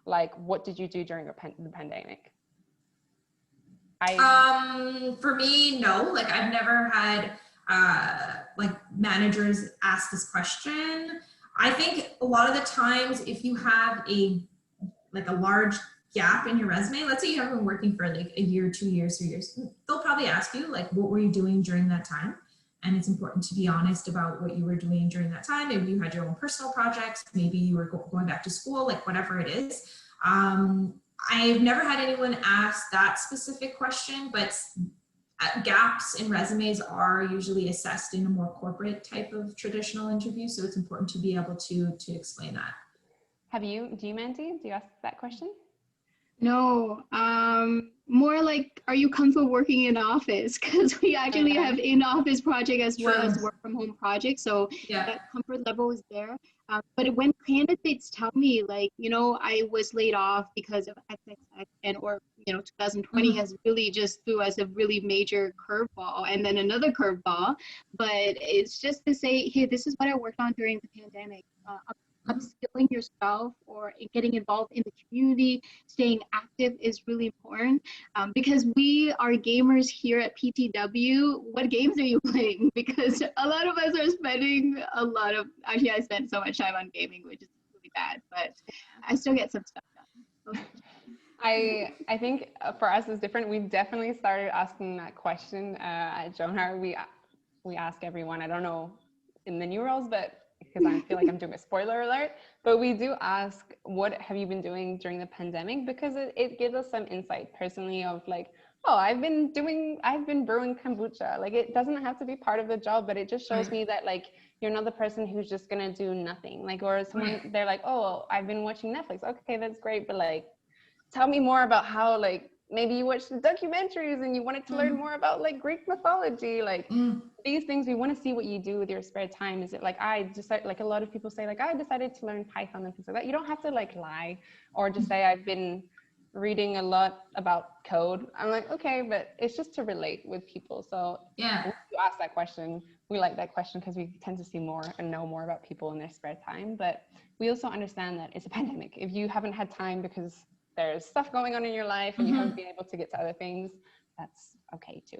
like, what did you do during the pandemic?
For me, no. Like, I've never had like managers ask this question. I think a lot of the times, if you have a large gap in your resume, let's say you haven't been working for like a year, 2 years, 3 years, they'll probably ask you like, what were you doing during that time? And it's important to be honest about what you were doing during that time. Maybe you had your own personal projects, maybe you were going back to school, like whatever it is. I've never had anyone ask that specific question, but gaps in resumes are usually assessed in a more corporate type of traditional interview. So it's important to be able to explain that. Do
you, Mandy, do you ask that question?
No, more like, are you comfortable working in office? Because we actually have in-office project as well as work from home projects. So that comfort level is there. But when candidates tell me like, I was laid off because of XXX or 2020 has really just threw us a really major curveball and then another curveball. But it's just to say, hey, this is what I worked on during the pandemic. Upskilling yourself or getting involved in the community, staying active is really important because we are gamers here at PTW. What games are you playing? Because a lot of us are spending actually I spent so much time on gaming, which is really bad, but I still get some stuff done.
I think for us it's different. We definitely started asking that question at Jonar. We ask everyone, I don't know in the new roles, but because I feel like I'm doing a spoiler alert, but we do ask, what have you been doing during the pandemic? Because it gives us some insight personally of like, oh, I've been brewing kombucha. Like, it doesn't have to be part of the job, but it just shows me that, like, you're not the person who's just gonna do nothing. Like, or someone, they're like, oh, I've been watching Netflix. Okay, that's great, but like, tell me more about how, like, maybe you watched the documentaries and you wanted to learn more about, like, Greek mythology. Like, these things, we want to see what you do with your spare time. Is it like, like a lot of people say, like, I decided to learn Python and things like that. You don't have to, like, lie or just say, I've been reading a lot about code. I'm like, okay, but it's just to relate with people. So
Yeah,
when you ask that question, we like that question because we tend to see more and know more about people in their spare time. But we also understand that it's a pandemic. If you haven't had time because there's stuff going on in your life and you haven't been able to get to other things, that's okay too.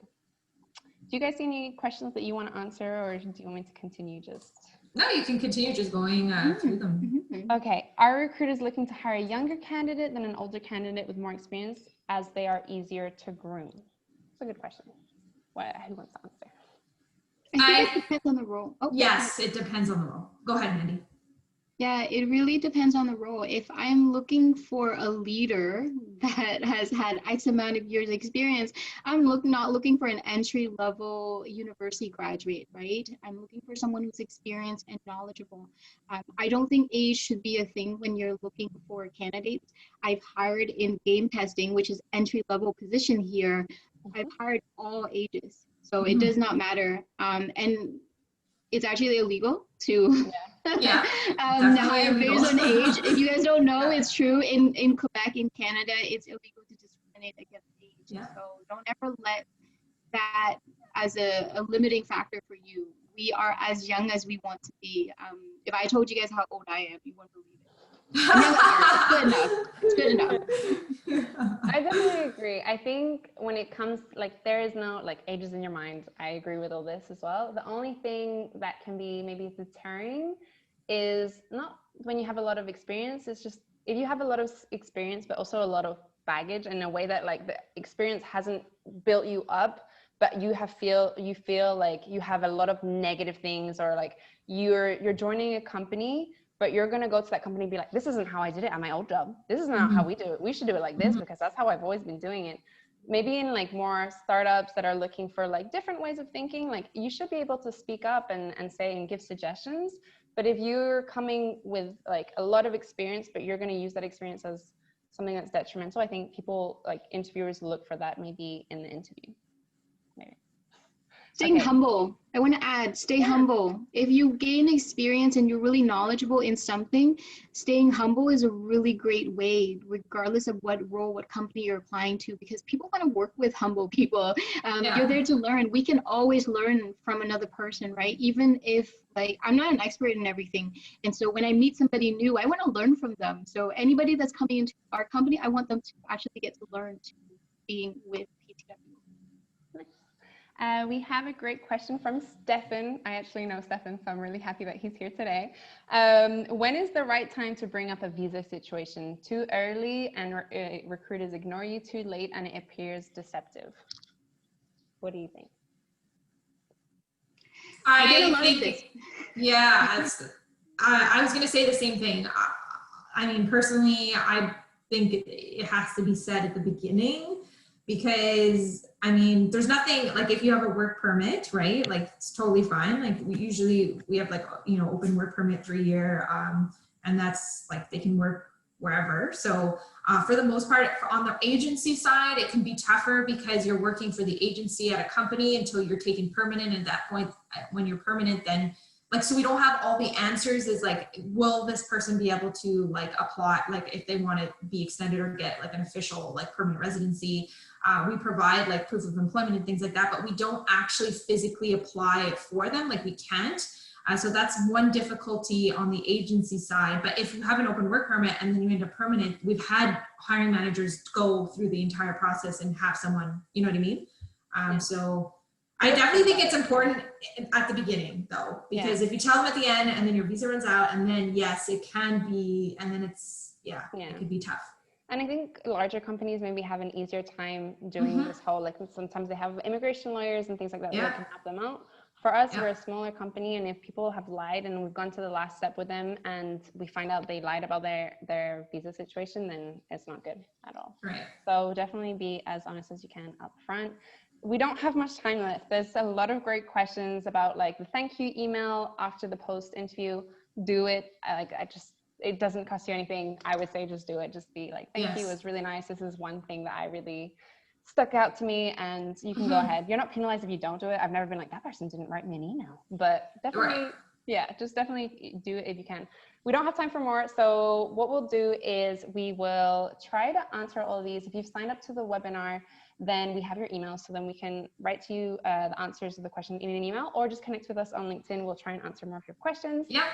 Do you guys see any questions that you want to answer, or do you want me to continue just?
No, you can continue just going through them.
Okay. Are recruiters looking to hire a younger candidate than an older candidate with more experience, as they are easier to groom? It's a good question. Who wants to answer?
I think it depends on the role. Oh,
yes, it depends on the role. Go ahead, Mandy.
Yeah, it really depends on the role. If I'm looking for a leader that has had X amount of years experience, I'm not looking for an entry-level university graduate, right? I'm looking for someone who's experienced and knowledgeable. I don't think age should be a thing when you're looking for candidates. I've hired in game testing, which is entry-level position here. I've hired all ages, so it does not matter. And it's actually illegal to hire based on age. If you guys don't know, it's true. In Quebec, in Canada, it's illegal to discriminate against age. So don't ever let that as a limiting factor for you. We are as young as we want to be. If I told you guys how old I am, you wouldn't believe it. It's good enough. It's good enough.
I definitely agree. I think when it comes, like, there is no, like, ages in your mind. I agree with all this as well. The only thing that can be maybe deterring is not when you have a lot of experience. It's just if you have a lot of experience, but also a lot of baggage in a way that, like, the experience hasn't built you up, but you feel like you have a lot of negative things, or like you're joining a company, but you're going to go to that company and be like, this isn't how I did it at my old job. This is not how we do it. We should do it like this because that's how I've always been doing it. Maybe in, like, more startups that are looking for, like, different ways of thinking, like, you should be able to speak up and say and give suggestions. But if you're coming with, like, a lot of experience, but you're going to use that experience as something that's detrimental, I think people, like, interviewers, look for that maybe in the interview. Maybe.
Staying humble. I want to add, stay humble. If you gain experience and you're really knowledgeable in something, staying humble is a really great way, regardless of what role, what company you're applying to, because people want to work with humble people. You're there to learn. We can always learn from another person, right? Even if, like, I'm not an expert in everything. And so when I meet somebody new, I want to learn from them. So anybody that's coming into our company, I want them to actually get to learn to being with PTW.
We have a great question from Stefan. I actually know Stefan, so I'm really happy that he's here today. When is the right time to bring up a visa situation? Too early and recruiters ignore you, too late and it appears deceptive? What do you think?
I was going to say the same thing. I mean, personally, I think it has to be said at the beginning, because I mean, there's nothing, like, if you have a work permit, right? Like, it's totally fine. Like, we have, like, you know, open work permit 3 year, and that's, like, they can work wherever. So for the most part, on the agency side, it can be tougher because you're working for the agency at a company until you're taken permanent. At that point, when you're permanent, then, like, so we don't have all the answers. Is like, will this person be able to, like, apply, like, if they want to be extended or get, like, an official, like, permanent residency. We provide, like, proof of employment and things like that, but we don't actually physically apply it for them. Like, we can't. So that's one difficulty on the agency side. But if you have an open work permit and then you end up permanent, we've had hiring managers go through the entire process and have someone, you know what I mean? So I definitely think it's important at the beginning, though, because if you tell them at the end and then your visa runs out, and then, yes, it can be, and then it's, it could be tough.
And I think larger companies maybe have an easier time doing this whole, like, sometimes they have immigration lawyers and things like that that can help them out. For us,
Yeah.
we're a smaller company, and if people have lied and we've gone to the last step with them and we find out they lied about their visa situation, then it's not good at all.
Right.
So definitely be as honest as you can up front. We don't have much time left. There's a lot of great questions about like the thank you email after the post interview. Do it. It doesn't cost you anything. I would say just do it. Just be like, thank you, it was really nice. This is one thing that I really stuck out to me, and you can go ahead. You're not penalized if you don't do it. I've never been like, that person didn't write me an email, but definitely, just definitely do it if you can. We don't have time for more. So what we'll do is we will try to answer all of these. If you've signed up to the webinar, then we have your email. So then we can write to you the answers of the question in an email, or just connect with us on LinkedIn. We'll try and answer more of your questions.
Yeah.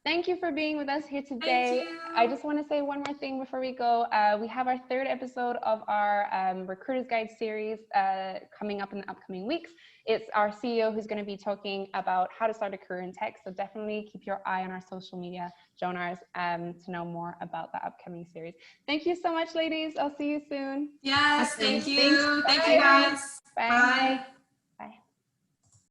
Thank you for being with us here today.
Thank you.
I just want to say one more thing before we go. We have our 3rd episode of our Recruiter's Guide series coming up in the upcoming weeks. It's our CEO who's going to be talking about how to start a career in tech. So definitely keep your eye on our social media, Jonars, to know more about the upcoming series. Thank you so much, ladies. I'll see you soon.
Yes,
Awesome.
thank you.
Thanks.
Thank you, guys.
Bye.
Bye.